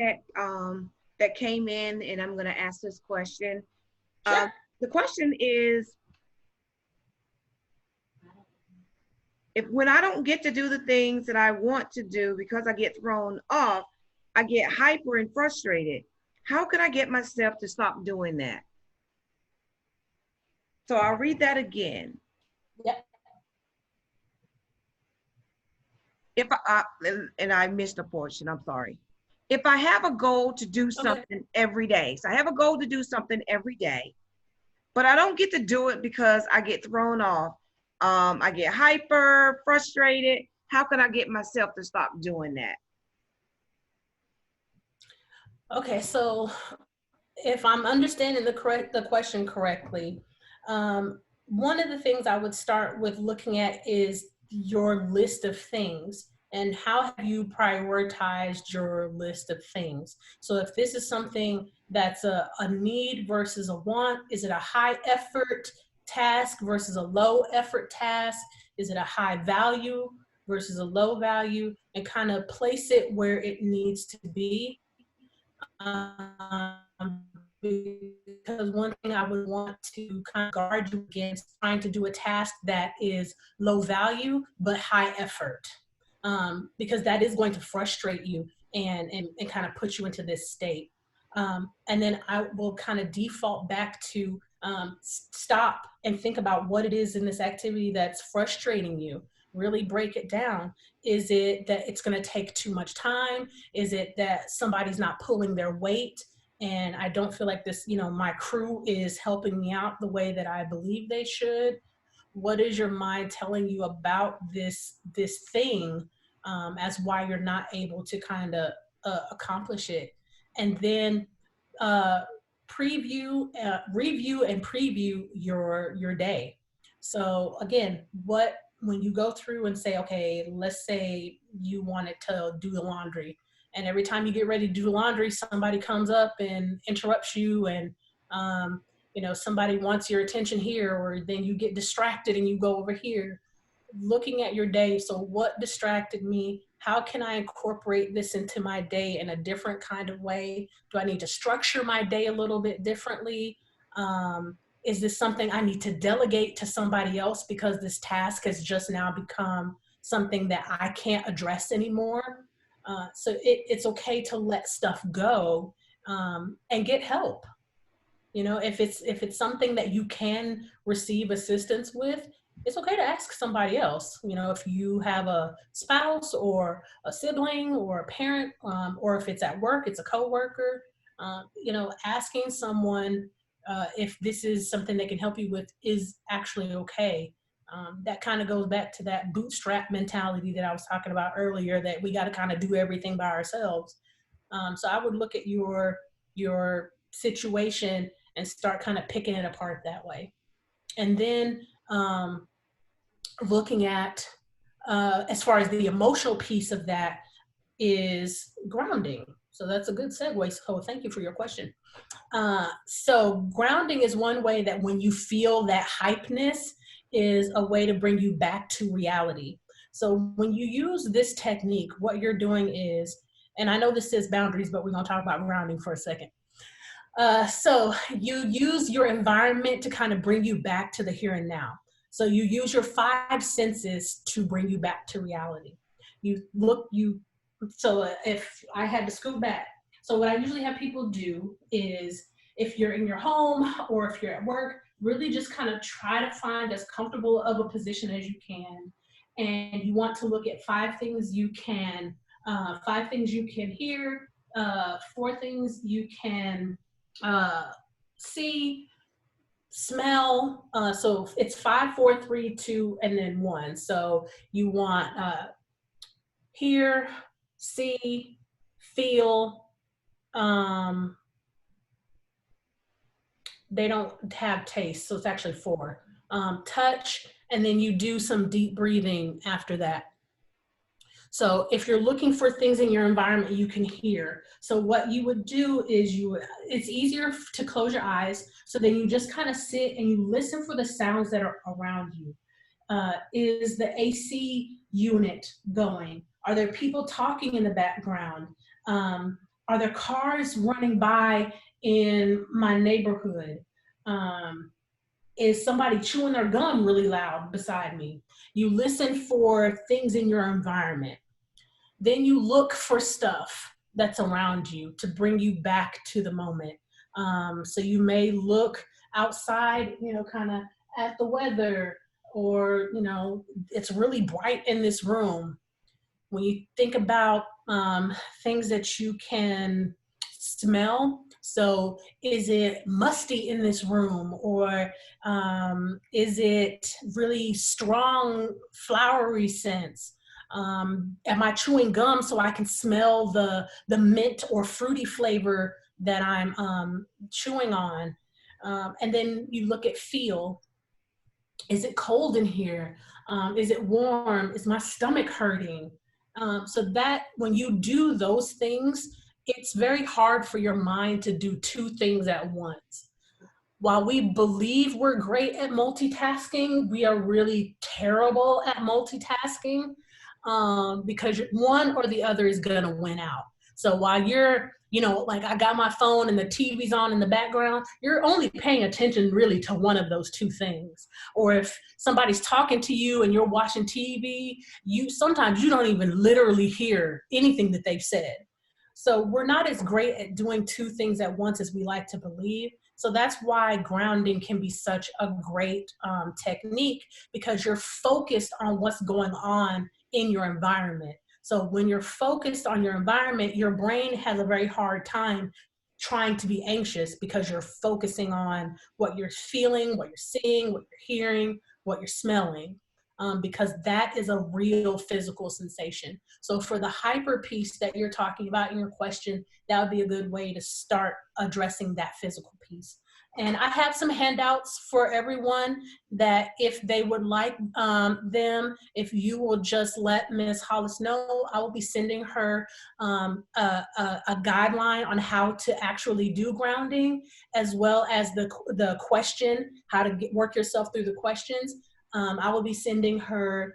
that came in, and I'm going to ask this question. Sure. The question is, when I don't get to do the things that I want to do because I get thrown off, I get hyper and frustrated. How can I get myself to stop doing that? So I'll read that again. Yep. And I missed a portion, I'm sorry. If I have a goal to do something every day, so I have a goal to do something every day, but I don't get to do it because I get thrown off. I get hyper, frustrated. How can I get myself to stop doing that? Okay, so if I'm understanding the question correctly, one of the things I would start with looking at is your list of things and how have you prioritized your list of things. So if this is something that's a need versus a want, is it a high effort task versus a low effort task? Is it a high value versus a low value? And kind of place it where it needs to be. Because one thing I would want to kind of guard you against trying to do a task that is low value but high effort, because that is going to frustrate you and kind of put you into this state. And then I will kind of default back to stop and think about what it is in this activity that's frustrating you. Really break it down. Is it that it's going to take too much time? Is it that somebody's not pulling their weight and I don't feel like this, you know, my crew is helping me out the way that I believe they should? What is your mind telling you about this thing as why you're not able to kind of accomplish it? And then review and preview your day. So again, when you go through and say, okay, let's say you wanted to do the laundry, and every time you get ready to do the laundry, somebody comes up and interrupts you and You know, somebody wants your attention here, or then you get distracted and you go over here. Looking at your day, so what distracted me? How can I incorporate this into my day in a different kind of way? Do I need to structure my day a little bit differently? Is this something I need to delegate to somebody else because this task has just now become something that I can't address anymore? So it's okay to let stuff go, and get help. You know, if it's something that you can receive assistance with, it's okay to ask somebody else. You know, if you have a spouse or a sibling or a parent, or if it's at work, it's a coworker. You know, asking someone if this is something they can help you with is actually okay. That kind of goes back to that bootstrap mentality that I was talking about earlier, that we got to kind of do everything by ourselves. So I would look at your situation and start kind of picking it apart that way. And then looking at, as far as the emotional piece of that, is grounding. So that's a good segue. So thank you for your question. So grounding is one way that when you feel that hypeness, is a way to bring you back to reality. So when you use this technique, what you're doing is, and I know this says boundaries, but we're going to talk about grounding for a second. So you use your environment to kind of bring you back to the here and now. So you use your 5 senses to bring you back to reality. So if I had to scoot back, so what I usually have people do is, if you're in your home or if you're at work, really just kind of try to find as comfortable of a position as you can. And you want to look at 5 things you can, 5 things you can hear, 4 things you can see, smell. So it's 5, 4, 3, 2, and then 1. So you want hear, see, feel. They don't have taste, so it's actually 4. Touch, and then you do some deep breathing after that. So if you're looking for things in your environment you can hear, so what you would do is it's easier to close your eyes, so then you just kind of sit and you listen for the sounds that are around you. Is the AC unit going? Are there people talking in the background? Are there cars running by in my neighborhood? Is somebody chewing their gum really loud beside me? You listen for things in your environment. Then you look for stuff that's around you to bring you back to the moment. So you may look outside, you know, kind of at the weather, or, you know, it's really bright in this room. When you think about things that you can smell, so is it musty in this room, or is it really strong flowery scents? Am I chewing gum so I can smell the mint or fruity flavor that I'm chewing on? And then you look at feel. Is it cold in here? Is it warm? Is my stomach hurting? So that when you do those things, it's very hard for your mind to do 2 things at once. While we believe we're great at multitasking, we are really terrible at multitasking, because one or the other is going to win out. So while you're, you know, like I got my phone and the TV's on in the background, you're only paying attention really to one of those 2 things. Or if somebody's talking to you and you're watching TV, sometimes you don't even literally hear anything that they've said. So we're not as great at doing 2 things at once as we like to believe. So that's why grounding can be such a great technique, because you're focused on what's going on in your environment. So when you're focused on your environment, your brain has a very hard time trying to be anxious, because you're focusing on what you're feeling, what you're seeing, what you're hearing, what you're smelling. Because that is a real physical sensation. So for the hyper piece that you're talking about in your question, that would be a good way to start addressing that physical piece. And I have some handouts for everyone that if they would like them, if you will just let Ms. Hollis know, I will be sending her a guideline on how to actually do grounding, as well as the question, how to work yourself through the questions. I will be sending her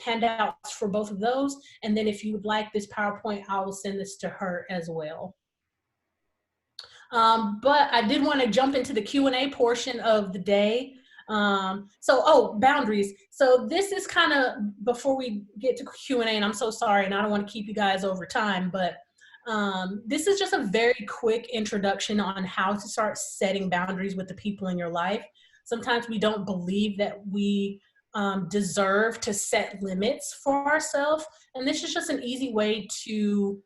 handouts for both of those. And then if you would like this PowerPoint, I will send this to her as well. But I did want to jump into the Q&A portion of the day. Boundaries. So this is kind of before we get to Q&A, and I'm so sorry, and I don't want to keep you guys over time, but this is just a very quick introduction on how to start setting boundaries with the people in your life. Sometimes we don't believe that we deserve to set limits for ourselves, and this is just an easy way to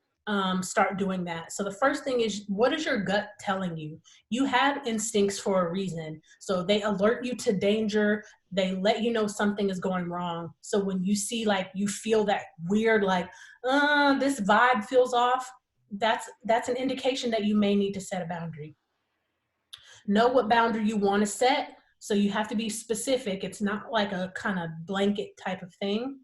start doing that. So the first thing is, what is your gut telling you? You have instincts for a reason. So they alert you to danger. They let you know something is going wrong. So when you see, like, you feel that weird, like, this vibe feels off, that's an indication that you may need to set a boundary. Know what boundary you want to set. So you have to be specific. It's not like a kind of blanket type of thing.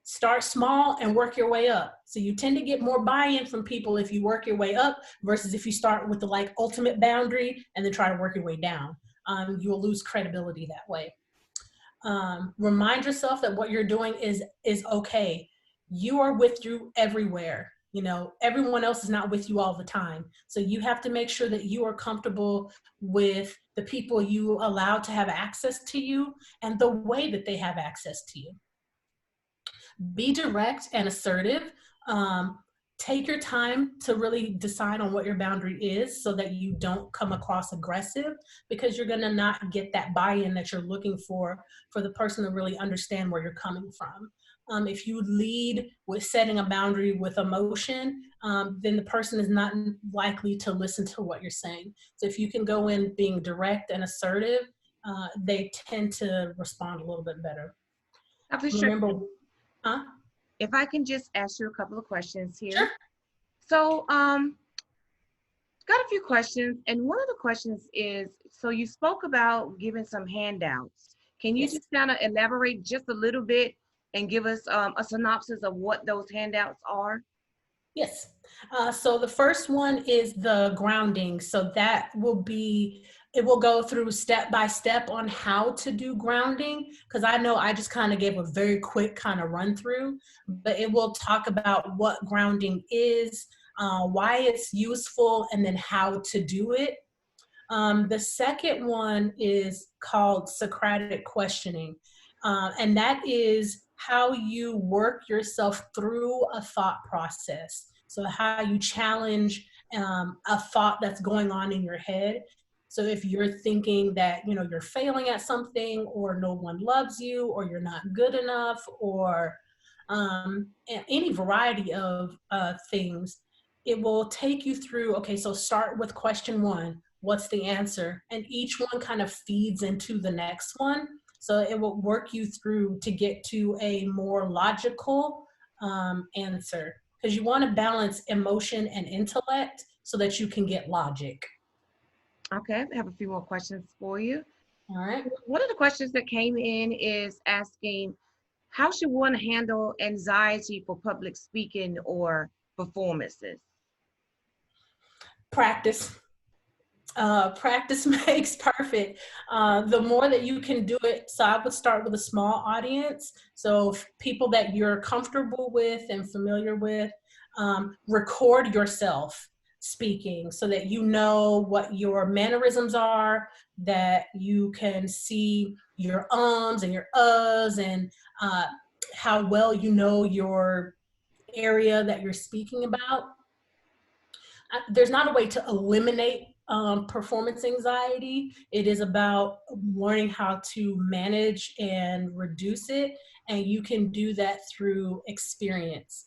Start small and work your way up. So you tend to get more buy-in from people if you work your way up versus if you start with the like ultimate boundary and then try to work your way down. You will lose credibility that way. Remind yourself that what you're doing is okay. You are with you everywhere. You know, everyone else is not with you all the time. So you have to make sure that you are comfortable with the people you allow to have access to you and the way that they have access to you. Be direct and assertive. Take your time to really decide on what your boundary is so that you don't come across aggressive, because you're going to not get that buy-in that you're looking for the person to really understand where you're coming from. If you lead with setting a boundary with emotion, then the person is not likely to listen to what you're saying. So if you can go in being direct and assertive, they tend to respond a little bit better. Remember, if I can just ask you a couple of questions here. Sure. So, got a few questions, and one of the questions is, so you spoke about giving some handouts. Can you just kind of elaborate just a little bit and give us a synopsis of what those handouts are? Yes. So the first one is the grounding. So that will be, it will go through step by step on how to do grounding, because I know I just kind of gave a very quick kind of run through, but it will talk about what grounding is, why it's useful, and then how to do it. The second one is called Socratic questioning, and that is how you work yourself through a thought process. So how you challenge a thought that's going on in your head. So if you're thinking that, you know, you're failing at something, or no one loves you, or you're not good enough, or any variety of things, it will take you through, okay, so start with question one, what's the answer? And each one kind of feeds into the next one. So it will work you through to get to a more logical answer, because you want to balance emotion and intellect so that you can get logic. Okay, I have a few more questions for you. All right. One of the questions that came in is asking, how should one handle anxiety for public speaking or performances? Practice. Practice makes perfect. The more that you can do it, so I would start with a small audience. So people that you're comfortable with and familiar with, record yourself speaking so that you know what your mannerisms are, that you can see your ums and your uhs, and how well you know your area that you're speaking about. There's not a way to eliminate performance anxiety. It is about learning how to manage and reduce it, and you can do that through experience.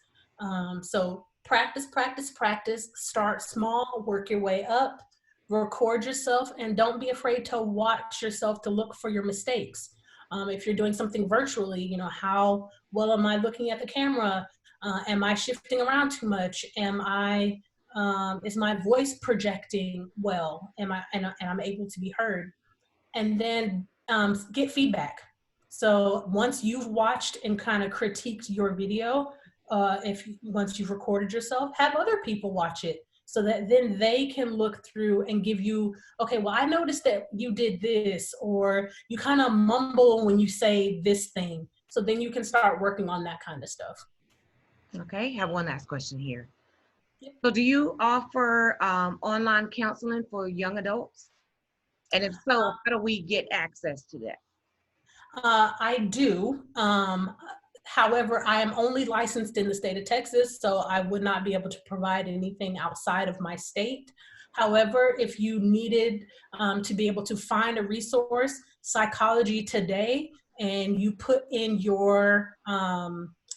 So practice, practice, practice. Start small, work your way up, record yourself, and don't be afraid to watch yourself to look for your mistakes. If you're doing something virtually, you know, how well am I looking at the camera? Am I shifting around too much? Am I Is my voice projecting well? Am I, and I'm able to be heard? And then get feedback. So once you've watched and kind of critiqued your video, once you've recorded yourself, have other people watch it so that then they can look through and give you, okay, well, I noticed that you did this, or you kind of mumble when you say this thing. So then you can start working on that kind of stuff. Okay, have one last question here. Yep. So do you offer online counseling for young adults? And if so, how do we get access to that? I do. However, I am only licensed in the state of Texas, so I would not be able to provide anything outside of my state. However, if you needed to be able to find a resource, Psychology Today, and you put in your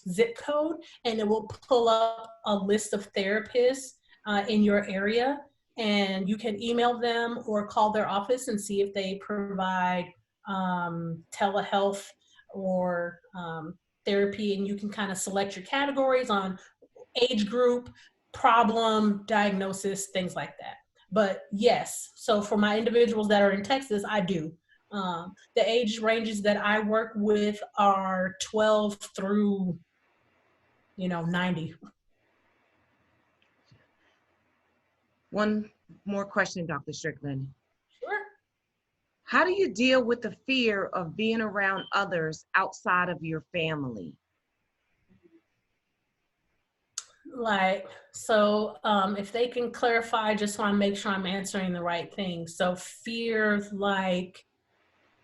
zip code, and it will pull up a list of therapists in your area, and you can email them or call their office and see if they provide telehealth or therapy, and you can kind of select your categories on age group, problem, diagnosis, things like that. But yes, so for my individuals that are in Texas, I do. The age ranges that I work with are 12 through, 90. One more question, Dr. Strickland. Sure. How do you deal with the fear of being around others outside of your family? If they can clarify, just want to make sure I'm answering the right thing. So fear like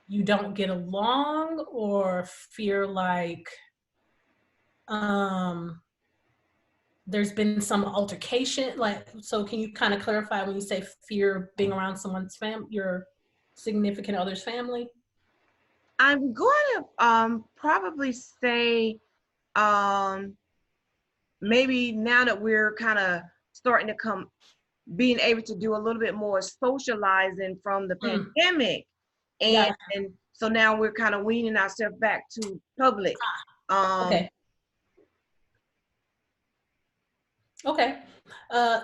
you don't get along, or fear like there's been some altercation? So can you kind of clarify when you say fear being around someone's your significant other's family? I'm going to probably say maybe now that we're kind of starting to being able to do a little bit more socializing from the pandemic. Yeah. And so now we're kind of weaning ourselves back to public. Okay. Okay.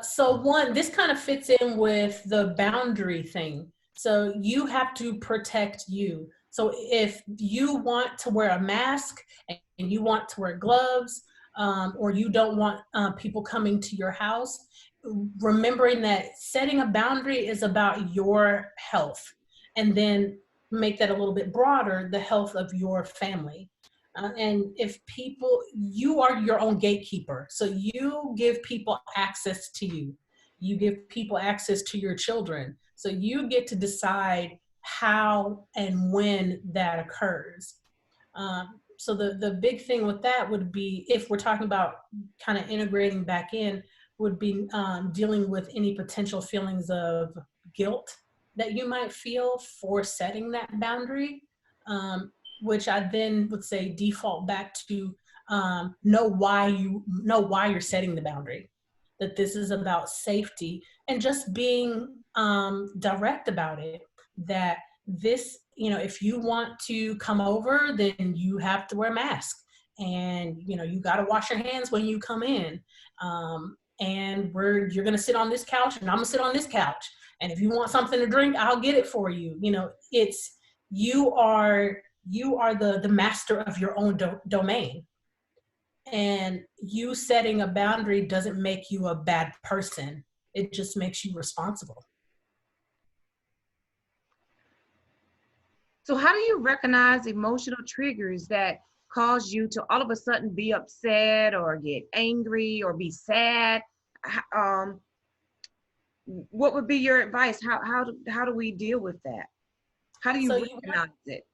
So this kind of fits in with the boundary thing. So you have to protect you. So if you want to wear a mask and you want to wear gloves, or you don't want people coming to your house, remembering that setting a boundary is about your health, and then make that a little bit broader, the health of your family. And if you are your own gatekeeper. So you give people access to you. You give people access to your children. So you get to decide how and when that occurs. So the big thing with that would be, if we're talking about kind of integrating back in, would be dealing with any potential feelings of guilt that you might feel for setting that boundary. Which I then would say default back to know why you're setting the boundary, that this is about safety, and just being direct about it, that this, if you want to come over, then you have to wear a mask, and you got to wash your hands when you come in, and you're going to sit on this couch and I'm going to sit on this couch, and if you want something to drink, I'll get it for you. It's you are the master of your own domain. And you setting a boundary doesn't make you a bad person. It just makes you responsible. So how do you recognize emotional triggers that cause you to all of a sudden be upset or get angry or be sad? What would be your advice? How do we deal with that? How do you recognize it?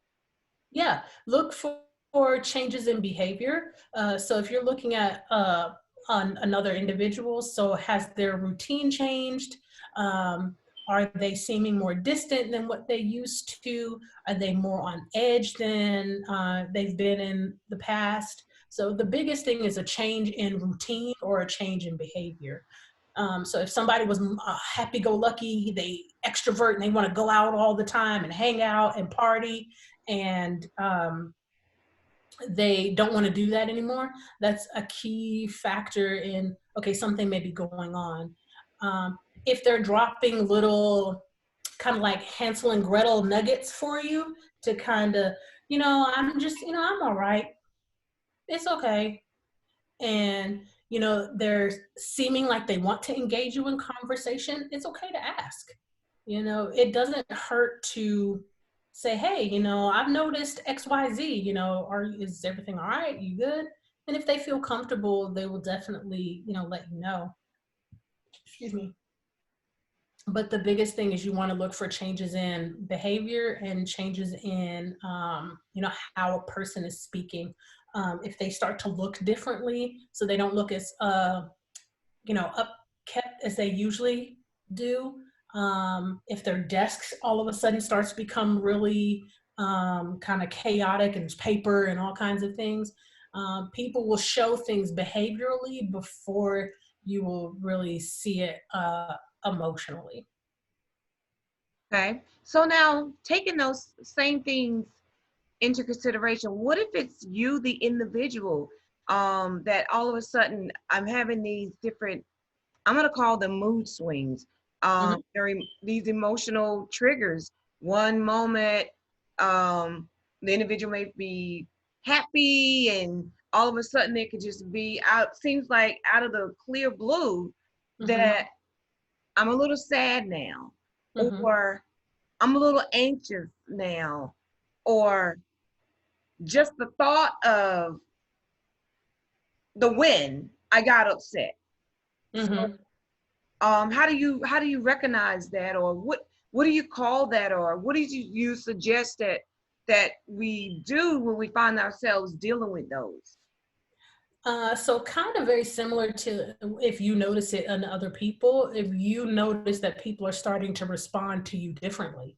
Yeah, look for changes in behavior. So if you're looking at on another individual, so has their routine changed? Are they seeming more distant than what they used to? Are they more on edge than they've been in the past? So the biggest thing is a change in routine or a change in behavior. So if somebody was happy-go-lucky, they extrovert and they want to go out all the time and hang out and party, and they don't want to do that anymore, that's a key factor in, okay, something may be going on. If they're dropping little kind of like Hansel and Gretel nuggets for you to kind of, I'm just, I'm all right. It's okay. And, they're seeming like they want to engage you in conversation, it's okay to ask. It doesn't hurt to say, hey, I've noticed XYZ, is everything all right? You good? And if they feel comfortable, they will definitely, let you know. Excuse me. But the biggest thing is you want to look for changes in behavior and changes in, how a person is speaking. If they start to look differently, so they don't look as, upkept as they usually do. If their desks all of a sudden starts to become really kind of chaotic and paper and all kinds of things, people will show things behaviorally before you will really see it emotionally. Okay. So now taking those same things into consideration, what if it's you, the individual, that all of a sudden I'm having these different, I'm going to call them mood swings, Mhm. these emotional triggers. One moment, the individual may be happy, and all of a sudden it could just be out, seems like out of the clear blue Mhm. that I'm a little sad now, Mhm. or I'm a little anxious now, or just the thought of the win, I got upset. So, Mhm. how do you recognize that, or what do you call that, or what do you suggest that we do when we find ourselves dealing with those? So kind of very similar to if you notice it in other people, if you notice that people are starting to respond to you differently.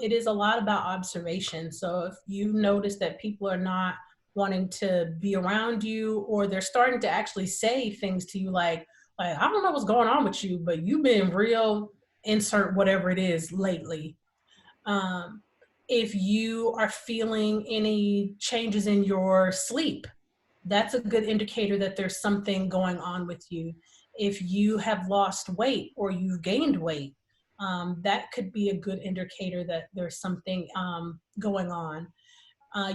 It is a lot about observation. So if you notice that people are not wanting to be around you, or they're starting to actually say things to you like I don't know what's going on with you, but you've been real insert whatever it is lately. Um, if you are feeling any changes in your sleep, that's a good indicator that there's something going on with you. If you have lost weight or you've gained weight, that could be a good indicator that there's something going on.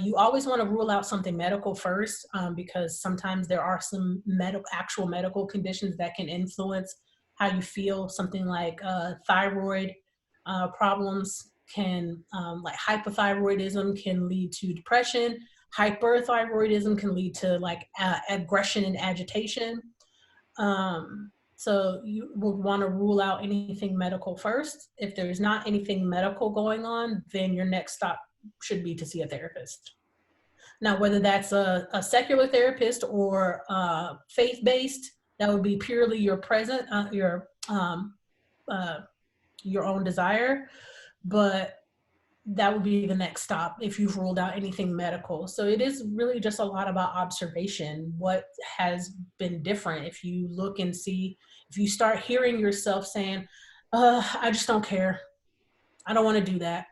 You always want to rule out something medical first, because sometimes there are some actual medical conditions that can influence how you feel. Something like thyroid problems can, like hypothyroidism, can lead to depression. Hyperthyroidism can lead to like aggression and agitation. So you would want to rule out anything medical first. If there's not anything medical going on, then your next stop should be to see a therapist. Now, whether that's a secular therapist or faith-based, that would be purely uh, your own desire. But that would be the next stop if you've ruled out anything medical. So it is really just a lot about observation. What has been different? If you look and see, if you start hearing yourself saying, I just don't care. I don't want to do that.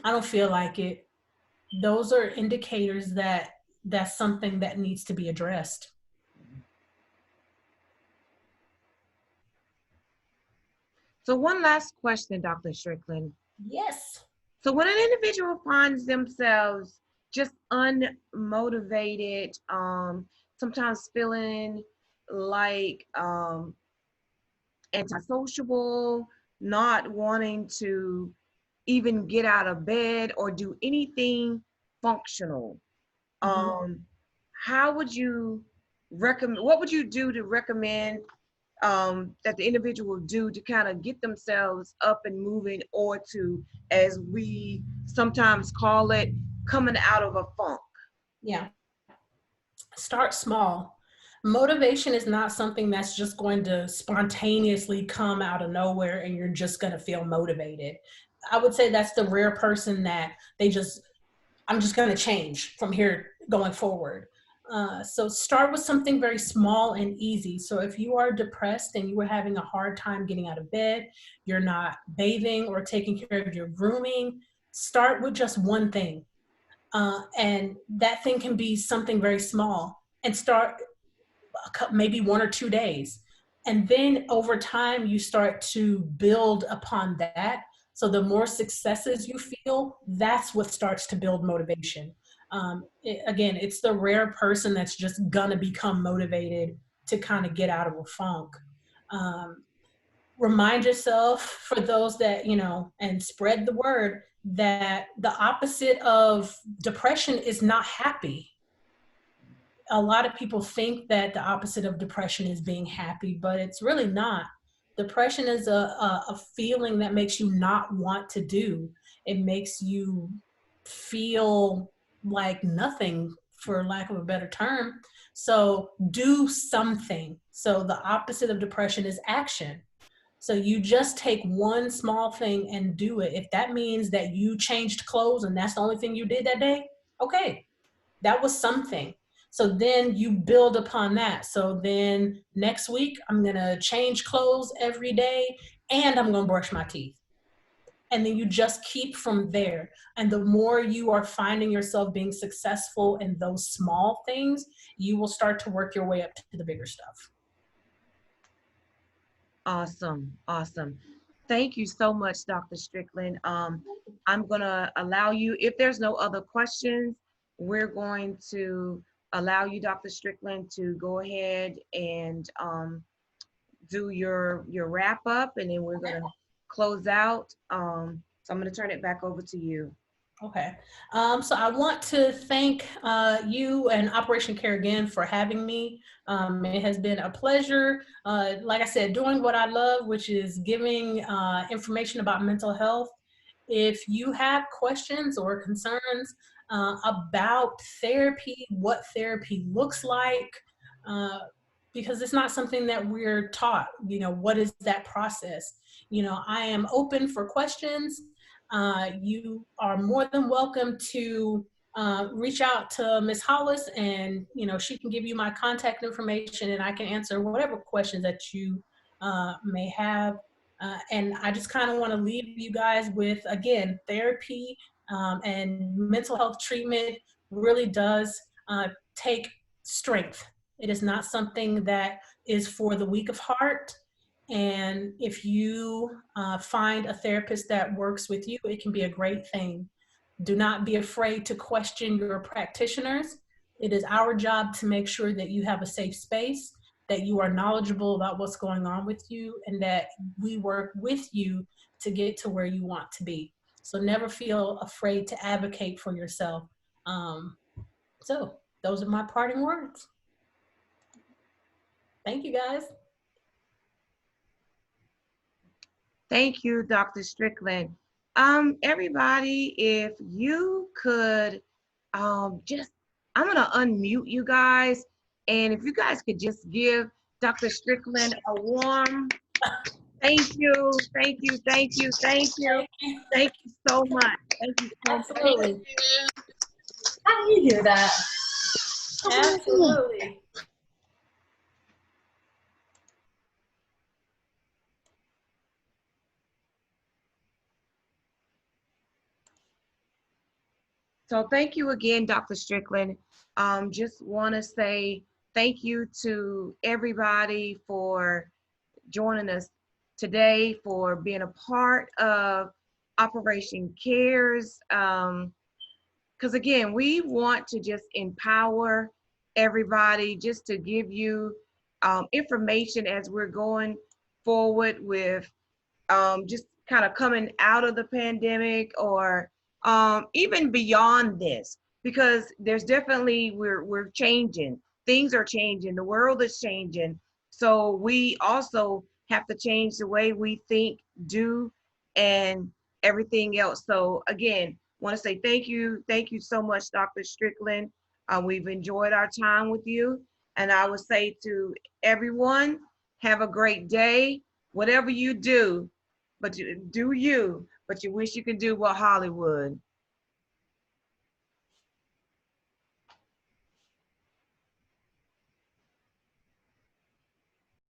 I don't feel like it. Those are indicators that that's something that needs to be addressed. So one last question, Dr. Strickland. Yes. So when an individual finds themselves just unmotivated, sometimes feeling like antisociable, not wanting to even get out of bed or do anything functional, Mm-hmm. how would you recommend, what would you do to recommend that the individual do to kind of get themselves up and moving, or to, as we sometimes call it, coming out of a funk? Yeah. Start small. Motivation is not something that's just going to spontaneously come out of nowhere and you're just going to feel motivated. I would say that's the rare person that I'm just going to change from here going forward. So start with something very small and easy. So if you are depressed and you are having a hard time getting out of bed, you're not bathing or taking care of your grooming, start with just one thing. And that thing can be something very small, and start maybe 1 or 2 days. And then over time, you start to build upon that. So the more successes you feel, that's what starts to build motivation. Again, it's the rare person that's just gonna become motivated to kind of get out of a funk. Um, Remind yourself, for those that, and spread the word, that the opposite of depression is not happy. A lot of people think that the opposite of depression is being happy, but it's really not. Depression is a feeling that makes you not want to do. It makes you feel like nothing, for lack of a better term. So do something. So the opposite of depression is action. So you just take one small thing and do it. If that means that you changed clothes and that's the only thing you did that day, okay, that was something. So then you build upon that. So then next week, I'm going to change clothes every day and I'm going to brush my teeth. And then you just keep from there. And the more you are finding yourself being successful in those small things, you will start to work your way up to the bigger stuff. Awesome. Awesome. Thank you so much, Dr. Strickland. I'm going to allow you, if there's no other questions, we're going to allow you, Dr. Strickland, to go ahead and do your wrap up, and then we're going to close out. So I'm going to turn it back over to you. Okay. So I want to thank you and Operation Care again for having me. It has been a pleasure. Like I said, doing what I love, which is giving information about mental health. If you have questions or concerns about therapy, what therapy looks like, because it's not something that we're taught, what is that process? I am open for questions. You are more than welcome to reach out to Ms. Hollis, and she can give you my contact information, and I can answer whatever questions that you may have. And I just kind of want to leave you guys with, again, therapy and mental health treatment really does take strength. It is not something that is for the weak of heart. And if you find a therapist that works with you, it can be a great thing. Do not be afraid to question your practitioners. It is our job to make sure that you have a safe space, that you are knowledgeable about what's going on with you, and that we work with you to get to where you want to be. So never feel afraid to advocate for yourself. So those are my parting words. Thank you, guys. Thank you, Dr. Strickland. Everybody, if you could I'm gonna unmute you guys, and if you guys could just give Dr. Strickland a warm thank you, thank you, thank you, thank you, thank you so much. Thank you so much. Absolutely. How do you do that? Absolutely. So thank you again, Dr. Strickland. Just want to say thank you to everybody for joining us today, for being a part of Operation Cares. Because again, we want to just empower everybody, just to give you information as we're going forward with just kind of coming out of the pandemic, or even beyond this, because there's definitely, we're changing. Things are changing. The world is changing. So we also have to change the way we think, do, and everything else. So again, want to say thank you. Thank you so much, Dr. Strickland. We've enjoyed our time with you. And I would say to everyone, have a great day. Whatever you do, but you do you, but you wish you could do what Hollywood.